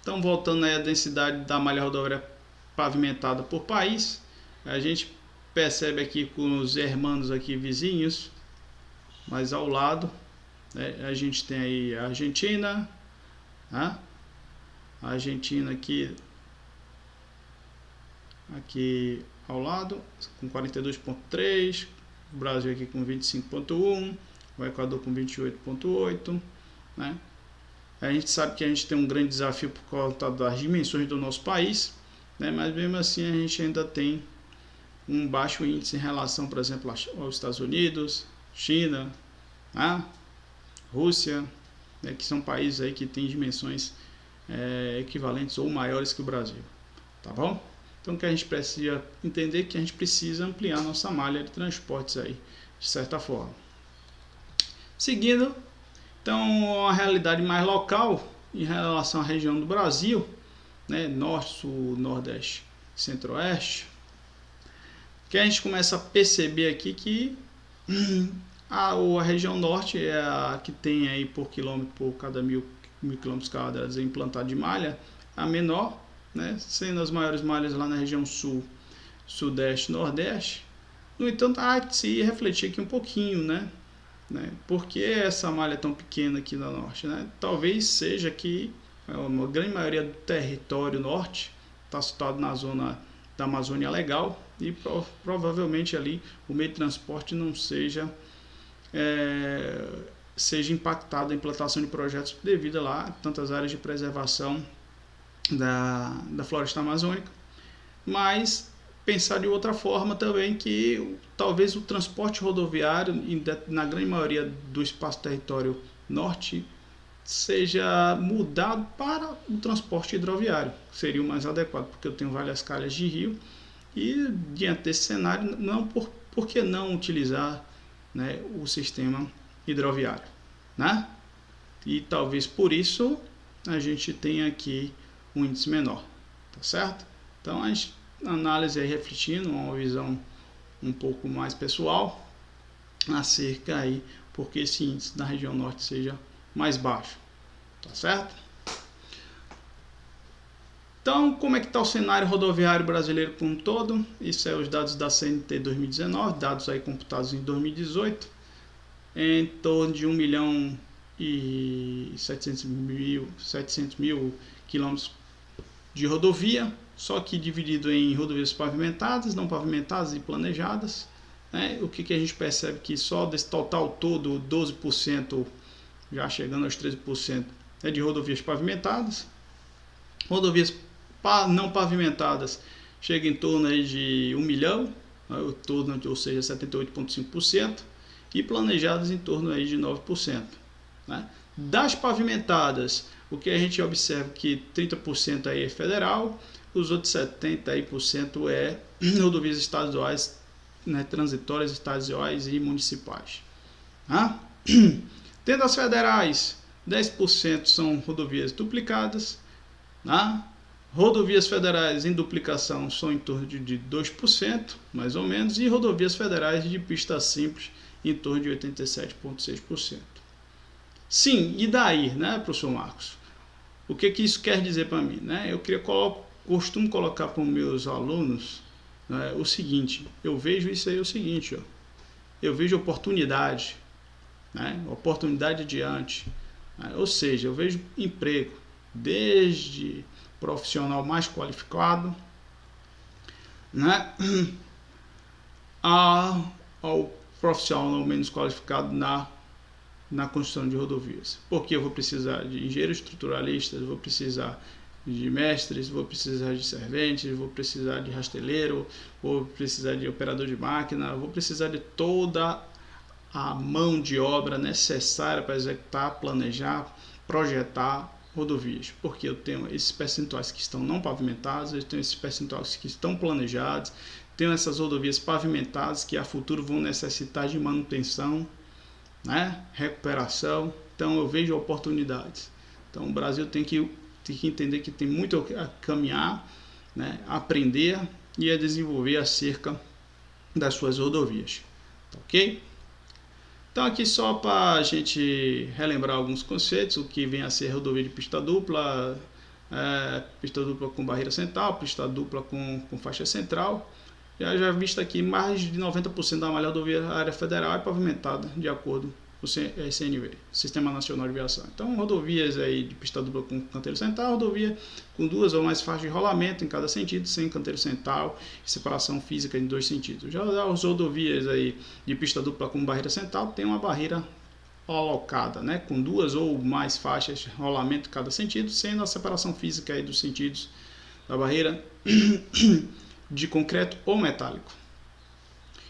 Então, voltando aí à densidade da malha rodoviária pavimentada por país, a gente percebe aqui com os hermanos aqui vizinhos, mas ao lado, né, a gente tem aí a Argentina, né? A Argentina aqui ao lado com 42,3, o Brasil aqui com 25,1, o Equador com 28,8, né? A gente sabe que a gente tem um grande desafio por conta das dimensões do nosso país, né? Mas mesmo assim a gente ainda tem um baixo índice em relação, por exemplo, aos Estados Unidos, China, né? Rússia, né? Que são países aí que têm dimensões equivalentes ou maiores que o Brasil, tá bom? Então, que a gente precisa entender que a gente precisa ampliar nossa malha de transportes aí, de certa forma. Seguindo, então, a realidade mais local em relação à região do Brasil, né, norte, sul, nordeste, centro-oeste, que a gente começa a perceber aqui que a região norte é a que tem aí por quilômetro, por cada mil quilômetros quadrados implantado de malha, a menor, né, sendo as maiores malhas lá na região sul, sudeste, nordeste. No entanto, há de se refletir aqui um pouquinho, né? Por que essa malha é tão pequena aqui no norte, né? Talvez seja que uma grande maioria do território norte está situado na zona da Amazônia Legal e provavelmente ali o meio de transporte não seja impactado a implantação de projetos devido a lá tantas áreas de preservação da floresta amazônica, mas pensar de outra forma também que talvez o transporte rodoviário na grande maioria do espaço território norte seja mudado para o transporte hidroviário, seria o mais adequado, porque eu tenho várias calhas de rio e diante desse cenário, por que não utilizar, né, o sistema hidroviário, né? E talvez por isso a gente tenha aqui um índice menor, tá certo? Então a análise aí refletindo uma visão um pouco mais pessoal acerca aí porque esse índice da região norte seja mais baixo, tá certo? Então, como é que está o cenário rodoviário brasileiro como um todo? Isso é os dados da CNT 2019, dados aí computados em 2018, em torno de 1.700.000 quilômetros de rodovia, só que dividido em rodovias pavimentadas, não pavimentadas e planejadas, né? O que a gente percebe que só desse total todo, 12%, já chegando aos 13%, é de rodovias pavimentadas. Rodovias não pavimentadas chega em torno aí de 1 milhão, ou seja, 78,5%, e planejadas em torno aí de 9%. Né? Das pavimentadas, o que a gente observa que 30% aí é federal, os outros 70% é rodovias estaduais, né, transitórias estaduais e municipais. Tá? Tendo as federais, 10% são rodovias duplicadas, tá? Rodovias federais em duplicação são em torno de 2%, mais ou menos, e rodovias federais de pista simples em torno de 87,6%. Sim, e daí, né, professor Marcos? O que isso quer dizer para mim? Né? Eu costumo colocar para os meus alunos, né, o seguinte, eu vejo isso aí o seguinte, ó, eu vejo oportunidade, né, oportunidade adiante, né, ou seja, eu vejo emprego, desde profissional mais qualificado, né, ao profissional menos qualificado na na construção de rodovias. Porque eu vou precisar de engenheiros estruturalistas, vou precisar de mestres, vou precisar de serventes, vou precisar de rasteleiro, vou precisar de operador de máquina, vou precisar de toda a mão de obra necessária para executar, planejar, projetar rodovias, porque eu tenho esses percentuais que estão não pavimentados, eu tenho esses percentuais que estão planejados, tenho essas rodovias pavimentadas que a futuro vão necessitar de manutenção, né? Recuperação. Então eu vejo oportunidades. Então o Brasil tem que entender que tem muito a caminhar, né? Aprender e a desenvolver acerca das suas rodovias, tá ok? Então aqui só para a gente relembrar alguns conceitos, o que vem a ser rodovia de pista dupla com barreira central, pista dupla com faixa central. Já visto aqui, mais de 90% da malha rodoviária federal é pavimentada de acordo com o CNV, Sistema Nacional de Viação. Então, rodovias aí de pista dupla com canteiro central, rodovia com 2 ou mais faixas de rolamento em cada sentido, sem canteiro central e separação física em 2 sentidos. Já as rodovias aí de pista dupla com barreira central tem uma barreira alocada, né, com 2 ou mais faixas de rolamento em cada sentido, sendo a separação física aí dos sentidos da barreira de concreto ou metálico.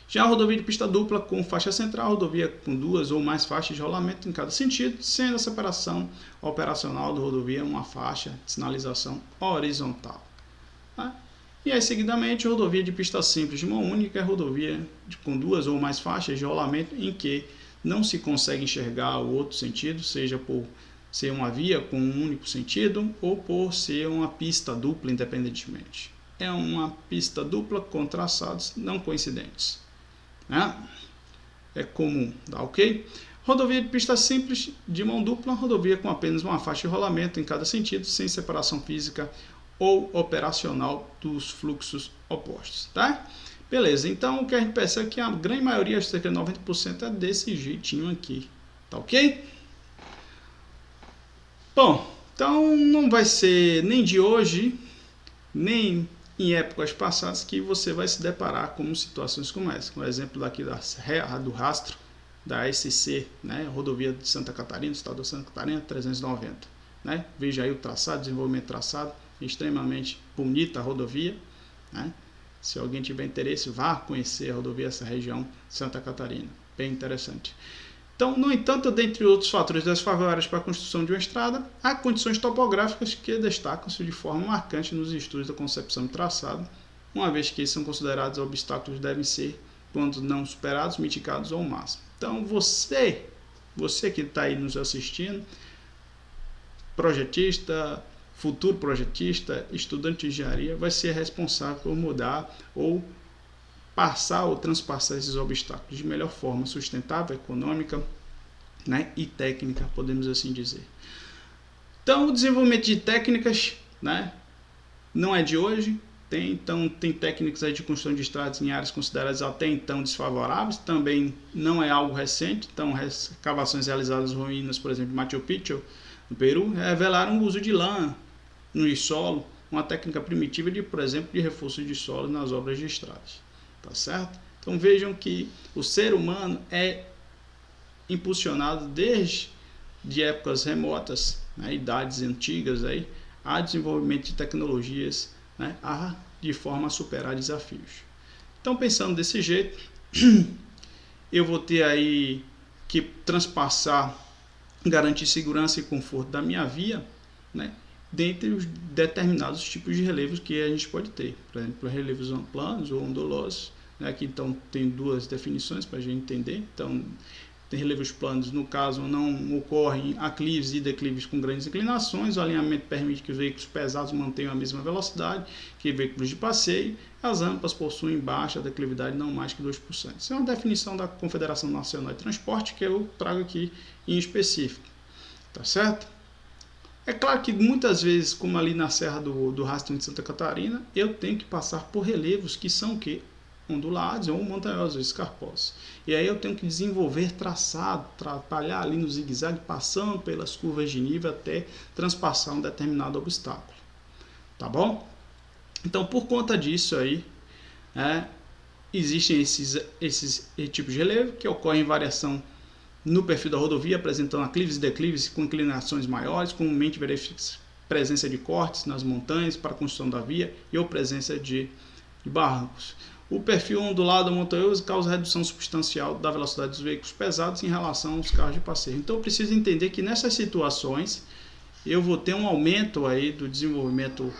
Já a rodovia de pista dupla com faixa central, rodovia com 2 ou mais faixas de rolamento em cada sentido, sendo a separação operacional da rodovia uma faixa de sinalização horizontal. Tá? E aí, seguidamente, rodovia de pista simples de mão única é rodovia com 2 ou mais faixas de rolamento em que não se consegue enxergar o outro sentido, seja por ser uma via com um único sentido ou por ser uma pista dupla independentemente. É uma pista dupla com traçados não coincidentes, né? É comum, tá ok? Rodovia de pista simples de mão dupla, rodovia com apenas uma faixa de rolamento em cada sentido, sem separação física ou operacional dos fluxos opostos, tá? Beleza, então o que a gente percebe é que a grande maioria, cerca de 90%, é desse jeitinho aqui, tá ok? Bom, então não vai ser nem de hoje, nem em épocas passadas que você vai se deparar com situações como essa. O exemplo daqui do rastro da SC, né, rodovia de Santa Catarina, estado de Santa Catarina, 390. Né? Veja aí o traçado, desenvolvimento traçado, extremamente bonita a rodovia. Né? Se alguém tiver interesse, vá conhecer a rodovia dessa região, Santa Catarina. Bem interessante. Então, no entanto, dentre outros fatores desfavoráveis para a construção de uma estrada, há condições topográficas que destacam-se de forma marcante nos estudos da concepção e traçado, uma vez que são considerados obstáculos devem ser, quando não superados, mitigados ao máximo. Então, você que está aí nos assistindo, projetista, futuro projetista, estudante de engenharia, vai ser responsável por mudar ou passar ou transpassar esses obstáculos de melhor forma, sustentável, econômica, né, e técnica, podemos assim dizer. Então, o desenvolvimento de técnicas, né, não é de hoje. Tem técnicas aí de construção de estradas em áreas consideradas até então desfavoráveis, também não é algo recente. Então, escavações realizadas em ruínas, por exemplo, de Machu Picchu, no Peru, revelaram o uso de lã no solo, uma técnica primitiva de, por exemplo, de reforço de solo nas obras de estradas. Tá certo? Então vejam que o ser humano é impulsionado desde épocas remotas, né, idades antigas, aí, a desenvolvimento de tecnologias, né, de forma a superar desafios. Então, pensando desse jeito, eu vou ter aí que transpassar, garantir segurança e conforto da minha via, né, dentre os determinados tipos de relevos que a gente pode ter. Por exemplo, relevos planos ou ondulosos, né? Aqui então tem 2 definições para a gente entender. Então, tem relevos planos, no caso, não ocorrem aclives e declives com grandes inclinações. O alinhamento permite que os veículos pesados mantenham a mesma velocidade que veículos de passeio. As rampas possuem baixa declividade, não mais que 2%. Isso é uma definição da Confederação Nacional de Transporte que eu trago aqui em específico. Tá certo? É claro que muitas vezes, como ali na Serra do Rastro de Santa Catarina, eu tenho que passar por relevos que são o quê? Ondulados ou montanhosos, escarposos. E aí eu tenho que desenvolver traçado, trabalhar ali no zigue-zague, passando pelas curvas de nível até transpassar um determinado obstáculo. Tá bom? Então, por conta disso aí, existem esses tipos de relevo que ocorrem em variação no perfil da rodovia, apresentando aclives e declives com inclinações maiores, comumente verifica-se presença de cortes nas montanhas para a construção da via e ou presença de barrancos. O perfil ondulado montanhoso causa redução substancial da velocidade dos veículos pesados em relação aos carros de passeio. Então eu preciso entender que nessas situações eu vou ter um aumento aí do desenvolvimento,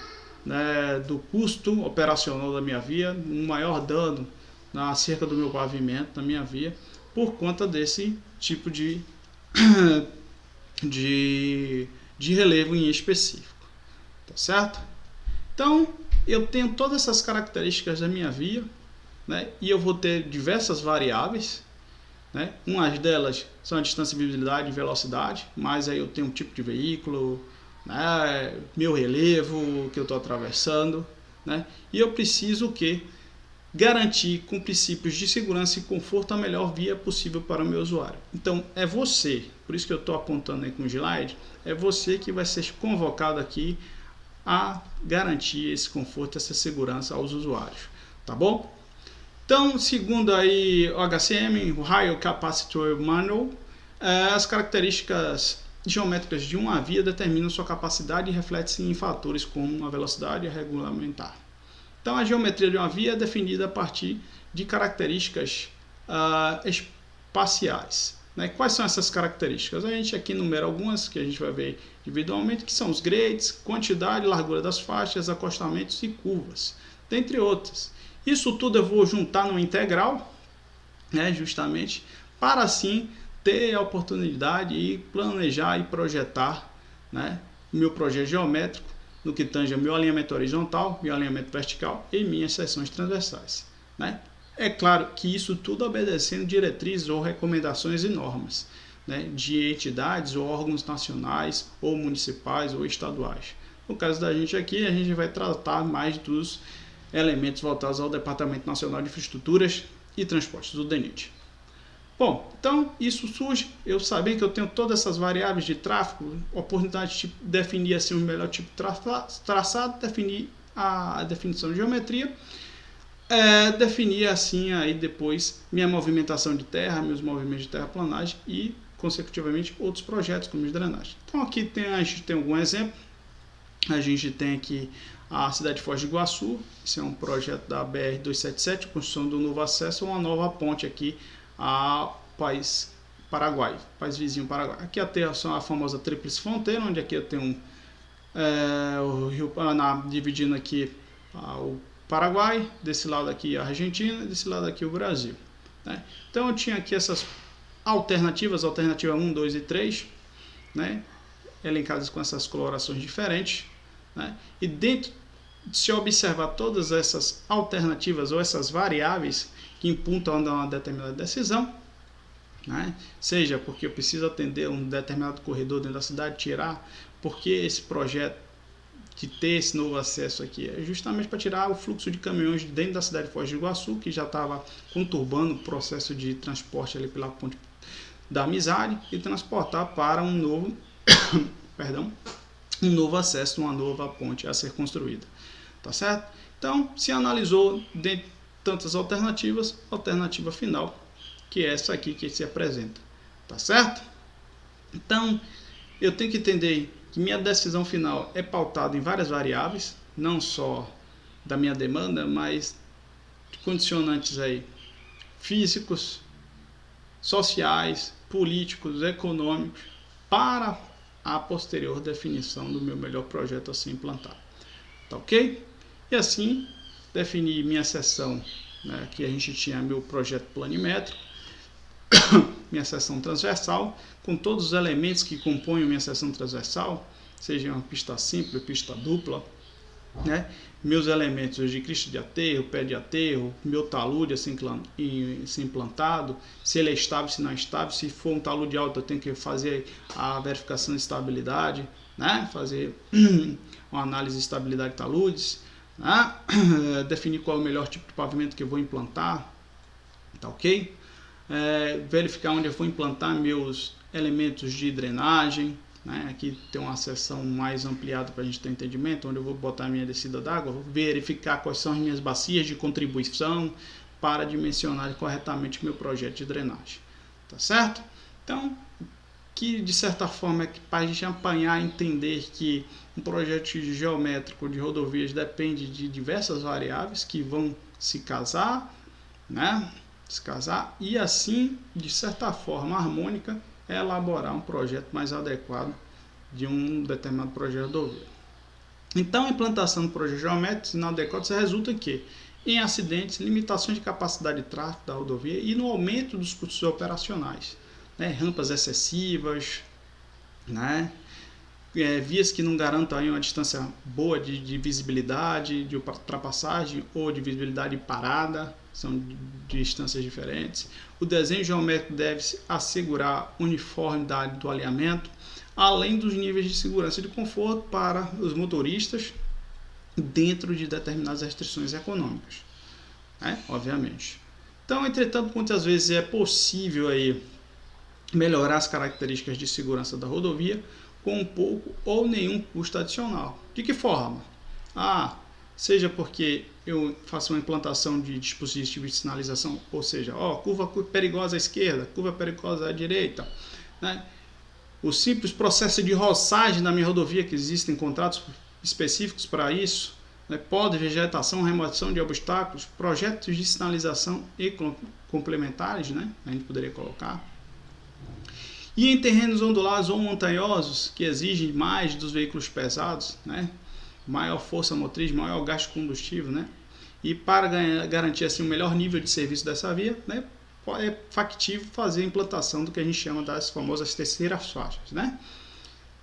né, do custo operacional da minha via, um maior dano na cerca do meu pavimento, da minha via, por conta desse tipo de relevo em específico, tá certo? Então, eu tenho todas essas características da minha via, né, e eu vou ter diversas variáveis, né? Umas delas são a distância, visibilidade e velocidade, mas aí eu tenho um tipo de veículo, né, meu relevo que eu estou atravessando, né, e eu preciso o quê? Garantir com princípios de segurança e conforto a melhor via possível para o meu usuário. Então é você, por isso que eu estou apontando aí com o slide, é você que vai ser convocado aqui a garantir esse conforto, essa segurança aos usuários, tá bom? Então, segundo aí o HCM, o High Capacitor Manual, as características geométricas de uma via determinam sua capacidade e refletem-se em fatores como a velocidade e a regulamentar. Então, a geometria de uma via é definida a partir de características espaciais, né? Quais são essas características? A gente aqui enumera algumas que a gente vai ver individualmente, que são os grades, quantidade e largura das faixas, acostamentos e curvas, dentre outras. Isso tudo eu vou juntar no integral, né, justamente para assim ter a oportunidade de planejar e projetar, né, meu projeto geométrico no que tange ao meu alinhamento horizontal, meu alinhamento vertical e minhas seções transversais, né? É claro que isso tudo obedecendo diretrizes ou recomendações e normas, né, de entidades ou órgãos nacionais ou municipais ou estaduais. No caso da gente aqui, a gente vai tratar mais dos elementos voltados ao Departamento Nacional de Infraestruturas e Transportes, do DENIT. Bom, então isso surge, eu sabia que eu tenho todas essas variáveis de tráfego, oportunidade de definir assim, o melhor tipo de traçado, definir a definição de geometria, definir assim aí depois minha movimentação de terra, meus movimentos de terraplanagem e, consecutivamente, outros projetos como de drenagem. Então aqui a gente tem algum exemplo, a gente tem aqui a cidade de Foz do Iguaçu, esse é um projeto da BR-277, construção do novo acesso a uma nova ponte aqui ao país Paraguai, país vizinho Paraguai. Aqui são a famosa tríplice fronteira, onde aqui eu tenho o Rio Paraná dividindo aqui o Paraguai, desse lado aqui a Argentina, desse lado aqui o Brasil, né? Então eu tinha aqui essas alternativa 1, 2 e 3, né, elencadas com essas colorações diferentes, né? E dentro, se observar todas essas alternativas ou essas variáveis que imputam a uma determinada decisão, né? Seja porque eu preciso atender um determinado corredor dentro da cidade, tirar, porque esse projeto de ter esse novo acesso aqui é justamente para tirar o fluxo de caminhões dentro da cidade de Foz do Iguaçu, que já estava conturbando o processo de transporte ali pela ponte da Amizade, e transportar para um novo um novo acesso, uma nova ponte a ser construída, tá certo? Então, se analisou dentre tantas alternativas, alternativa final, que é essa aqui que se apresenta, tá certo? Então, eu tenho que entender que minha decisão final é pautada em várias variáveis, não só da minha demanda, mas de condicionantes aí físicos, sociais, políticos, econômicos, para a posterior definição do meu melhor projeto a ser implantado. Tá ok? E assim, defini minha seção, né, que a gente tinha meu projeto planimétrico, minha seção transversal, com todos os elementos que compõem minha seção transversal, seja uma pista simples, pista dupla, né? Meus elementos de crista de aterro, pé de aterro, meu talude assim implantado, se ele é estável, se não é estável, se for um talude alto eu tenho que fazer a verificação de estabilidade, né? Fazer uma análise de estabilidade de taludes, né? Definir qual é o melhor tipo de pavimento que eu vou implantar, tá ok? Verificar onde eu vou implantar meus elementos de drenagem, né? Aqui tem uma seção mais ampliada para a gente ter entendimento, onde eu vou botar a minha descida d'água, vou verificar quais são as minhas bacias de contribuição para dimensionar corretamente o meu projeto de drenagem, tá certo? Então, que de certa forma é que para a gente apanhar, entender que um projeto geométrico de rodovias depende de diversas variáveis que vão se casar, né? Se casar e assim, de certa forma harmônica, elaborar um projeto mais adequado de um determinado projeto de rodovia. Então, a implantação de projetos geométricos inadequados resulta que em acidentes, limitações de capacidade de tráfego da rodovia e no aumento dos custos operacionais, né? Rampas excessivas, né? Vias que não garantam aí uma distância boa de visibilidade, de ultrapassagem ou de visibilidade parada, são distâncias diferentes. O desenho geométrico deve assegurar uniformidade do alinhamento, além dos níveis de segurança e de conforto para os motoristas dentro de determinadas restrições econômicas, né? Obviamente. Então, entretanto, muitas vezes é possível aí melhorar as características de segurança da rodovia com um pouco ou nenhum custo adicional. De que forma? Seja porque eu faço uma implantação de dispositivos de sinalização, ou seja, curva perigosa à esquerda, curva perigosa à direita, né? O simples processo de roçagem da minha rodovia, que existem contratos específicos para isso, né? Poda, vegetação, remoção de obstáculos, projetos de sinalização e complementares, né? A gente poderia colocar. E em terrenos ondulados ou montanhosos, que exigem mais dos veículos pesados, né? Maior força motriz, maior gasto de combustível, né? E para garantir assim, o melhor nível de serviço dessa via, né? É factível fazer a implantação do que a gente chama das famosas terceiras faixas, né?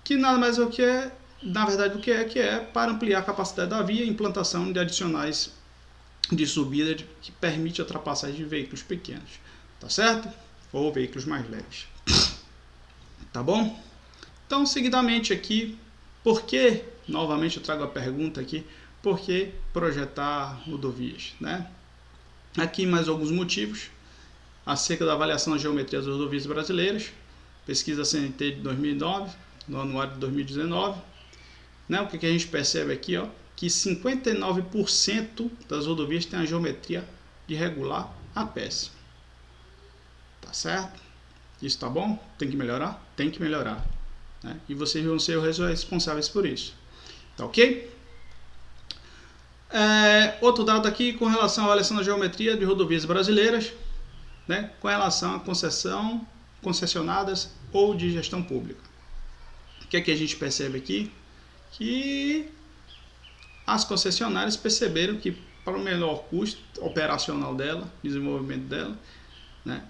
Que nada mais o que é, na verdade, que é para ampliar a capacidade da via, implantação de adicionais de subida que permite a ultrapassagem de veículos pequenos, tá certo? Ou veículos mais leves. Tá bom? Então, seguidamente aqui, por que, novamente eu trago a pergunta aqui, por que projetar rodovias, né? Aqui mais alguns motivos acerca da avaliação da geometria das rodovias brasileiras, pesquisa CNT de 2009, no anuário de 2019, né? O que a gente percebe aqui, que 59% das rodovias têm a geometria de regular a péssima. Tá certo? Isso tá bom? Tem que melhorar? Tem que melhorar, né? E vocês vão ser os responsáveis por isso. Tá ok? Outro dado aqui com relação à avaliação da geometria de rodovias brasileiras, né? Com relação a concessionadas ou de gestão pública. O que é que a gente percebe aqui? Que as concessionárias perceberam que para o menor custo operacional dela, desenvolvimento dela, né?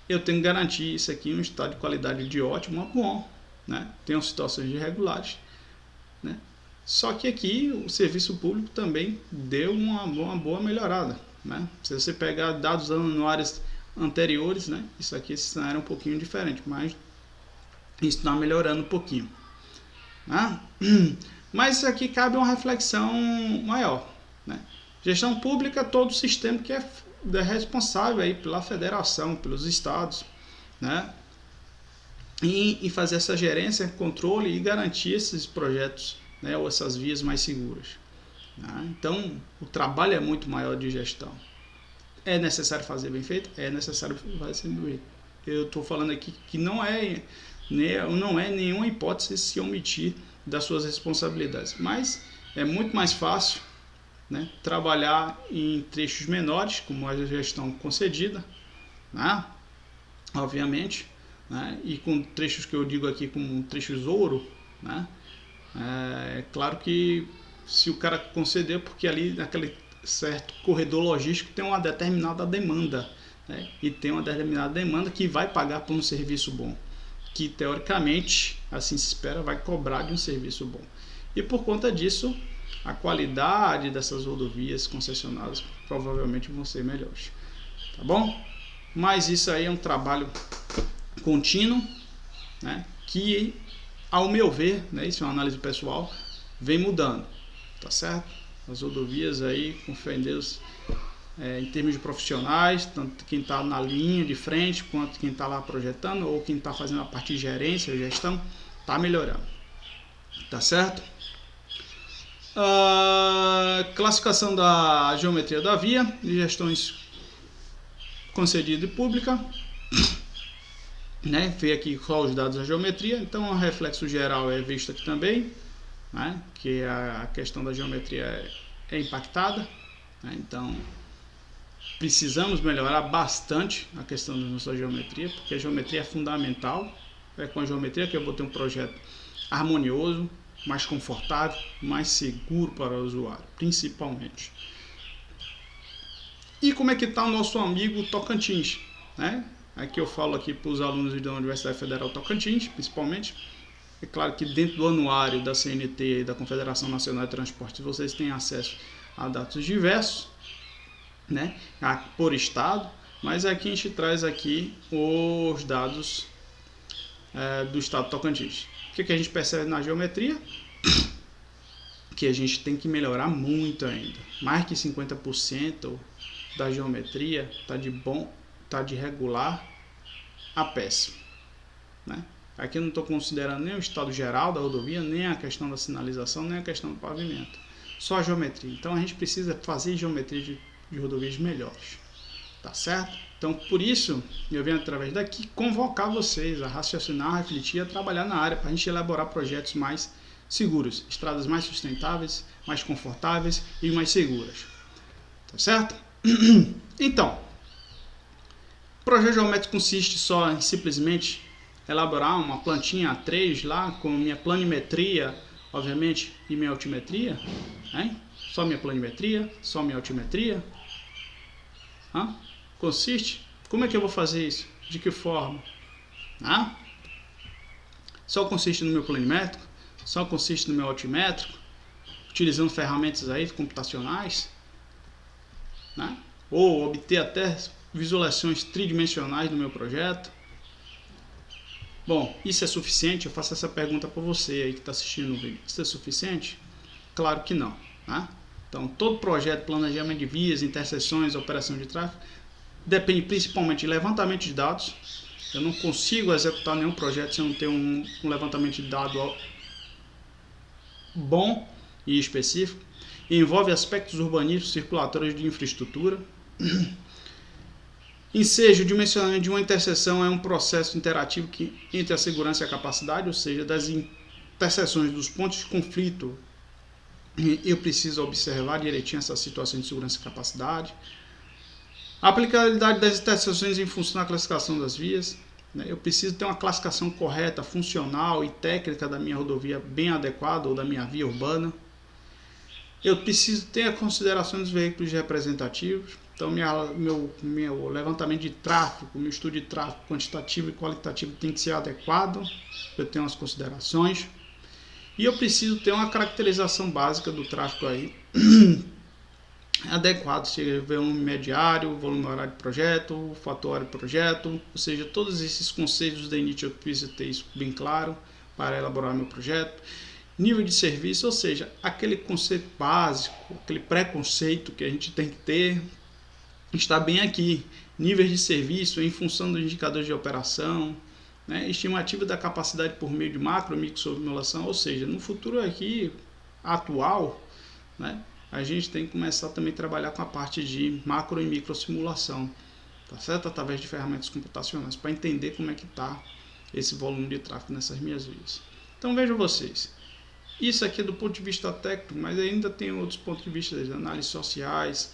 Eu tenho que garantir isso aqui um estado de qualidade de ótimo a bom, né? Tem situações irregulares, né? Só que aqui o serviço público também deu uma boa melhorada, né? Se você pegar dados anuários anteriores, né? Isso aqui esse cenário é um pouquinho diferente, mas isso está melhorando um pouquinho, né? Mas isso aqui cabe uma reflexão maior, né? Gestão pública é todo o sistema que é responsável aí pela federação, pelos estados, né? E fazer essa gerência, controle e garantir esses projetos, né? Ou essas vias mais seguras, né? Então, o trabalho é muito maior de gestão. É necessário fazer bem feito? É necessário fazer bem feito. Eu estou falando aqui que não é nenhuma hipótese se omitir das suas responsabilidades, mas é muito mais fácil, né, trabalhar em trechos menores, como a gestão concedida, né, obviamente, né, e com trechos que eu digo aqui como trechos ouro, né, é claro que se o cara conceder, porque ali naquele certo corredor logístico tem uma determinada demanda, né, e tem uma determinada demanda que vai pagar por um serviço bom, que teoricamente, assim se espera, vai cobrar de um serviço bom. E por conta disso, a qualidade dessas rodovias concessionadas provavelmente vão ser melhores. Tá bom? Mas isso aí é um trabalho contínuo, né, que, ao meu ver, né, isso é uma análise pessoal, vem mudando. Tá certo? As rodovias aí, com fé em Deus, em termos de profissionais, tanto quem está na linha de frente, quanto quem está lá projetando, ou quem está fazendo a parte de gerência, gestão, está melhorando. Tá certo? Classificação da geometria da via, de gestões concedida e pública. né? Ver aqui só os dados da geometria, então o reflexo geral é visto aqui também, né? Que a questão da geometria é impactada, né? Então precisamos melhorar bastante a questão da nossa geometria, porque a geometria é fundamental. É com a geometria que eu vou ter um projeto harmonioso, mais confortável, mais seguro para o usuário, principalmente. E como é que está o nosso amigo Tocantins, né? Aqui eu falo aqui para os alunos da Universidade Federal Tocantins, principalmente. É claro que dentro do anuário da CNT e da Confederação Nacional de Transportes vocês têm acesso a dados diversos, né? Por estado, mas aqui a gente traz aqui os dados do estado de Tocantins. O que a gente percebe na geometria? Que a gente tem que melhorar muito ainda. Mais que 50% da geometria está de bom, está de regular a péssimo, né? Aqui eu não estou considerando nem o estado geral da rodovia, nem a questão da sinalização, nem a questão do pavimento. Só a geometria. Então a gente precisa fazer geometria de rodovias melhores. Tá certo? Então, por isso, eu venho através daqui convocar vocês a raciocinar, a refletir, a trabalhar na área para a gente elaborar projetos mais seguros, estradas mais sustentáveis, mais confortáveis e mais seguras. Tá certo? Então, o projeto geométrico consiste só em simplesmente elaborar uma plantinha A3 lá com minha planimetria, obviamente, e minha altimetria, né? Só minha planimetria, só minha altimetria. Consiste? Como é que eu vou fazer isso? De que forma? Só consiste no meu planimétrico? Só consiste no meu altimétrico? Utilizando ferramentas aí computacionais? Né? Ou obter até visualizações tridimensionais do meu projeto? Bom, isso é suficiente? Eu faço essa pergunta para você aí que está assistindo o vídeo. Isso é suficiente? Claro que não. Né? Então, todo projeto, planejamento de vias, interseções, operação de tráfego, depende principalmente de levantamento de dados. Eu não consigo executar nenhum projeto se eu não ter um levantamento de dados bom e específico. Envolve aspectos urbanísticos, circulatórios de infraestrutura. Ensejo, o dimensionamento de uma interseção é um processo interativo entre a segurança e a capacidade, ou seja, das interseções dos pontos de conflito. Eu preciso observar direitinho essa situação de segurança e capacidade. A aplicabilidade das interseções em função da classificação das vias. Eu preciso ter uma classificação correta, funcional e técnica da minha rodovia bem adequada ou da minha via urbana. Eu preciso ter a consideração dos veículos representativos. Então, meu levantamento de tráfego, meu estudo de tráfego quantitativo e qualitativo tem que ser adequado. Eu tenho as considerações. E eu preciso ter uma caracterização básica do tráfego aí adequado, seja volume mediário, volume horário de projeto, fator horário de projeto, ou seja, todos esses conceitos da INIT eu preciso ter isso bem claro para elaborar meu projeto. Nível de serviço, ou seja, aquele conceito básico, aquele preconceito que a gente tem que ter, está bem aqui. Níveis de serviço em função dos indicadores de operação, né? Estimativa da capacidade por meio de macro e microsimulação, ou seja, no futuro aqui atual, né? A gente tem que começar também a trabalhar com a parte de macro e microsimulação, tá certo? Através de ferramentas computacionais, para entender como é que está esse volume de tráfego nessas minhas vias. Então vejam vocês, isso aqui é do ponto de vista técnico, mas ainda tem outros pontos de vista, de análises sociais,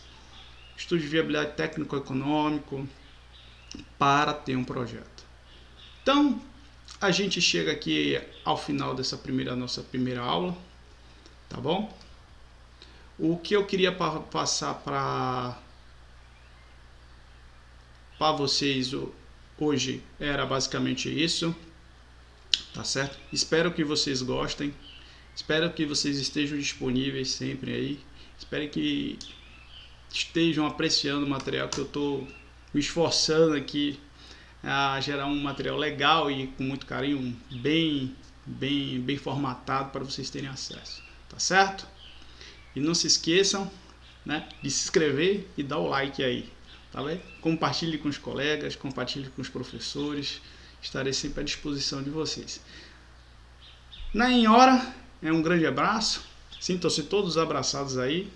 estudo de viabilidade técnico-econômico, para ter um projeto. Então, a gente chega aqui ao final dessa nossa primeira aula, tá bom? O que eu queria passar para vocês hoje era basicamente isso, tá certo? Espero que vocês gostem, espero que vocês estejam disponíveis sempre aí, espero que estejam apreciando o material que eu estou me esforçando aqui a gerar um material legal e com muito carinho, bem formatado para vocês terem acesso, tá certo? E não se esqueçam, né, de se inscrever e dar o like aí, tá bem? Compartilhe com os colegas, compartilhe com os professores, estarei sempre à disposição de vocês. Em hora, um grande abraço, sintam-se todos abraçados aí,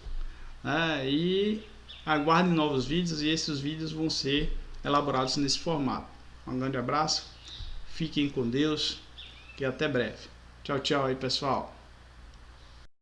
né, e aguardem novos vídeos, e esses vídeos vão ser elaborados nesse formato. Um grande abraço Fiquem com Deus e até breve. Tchau, tchau aí, pessoal.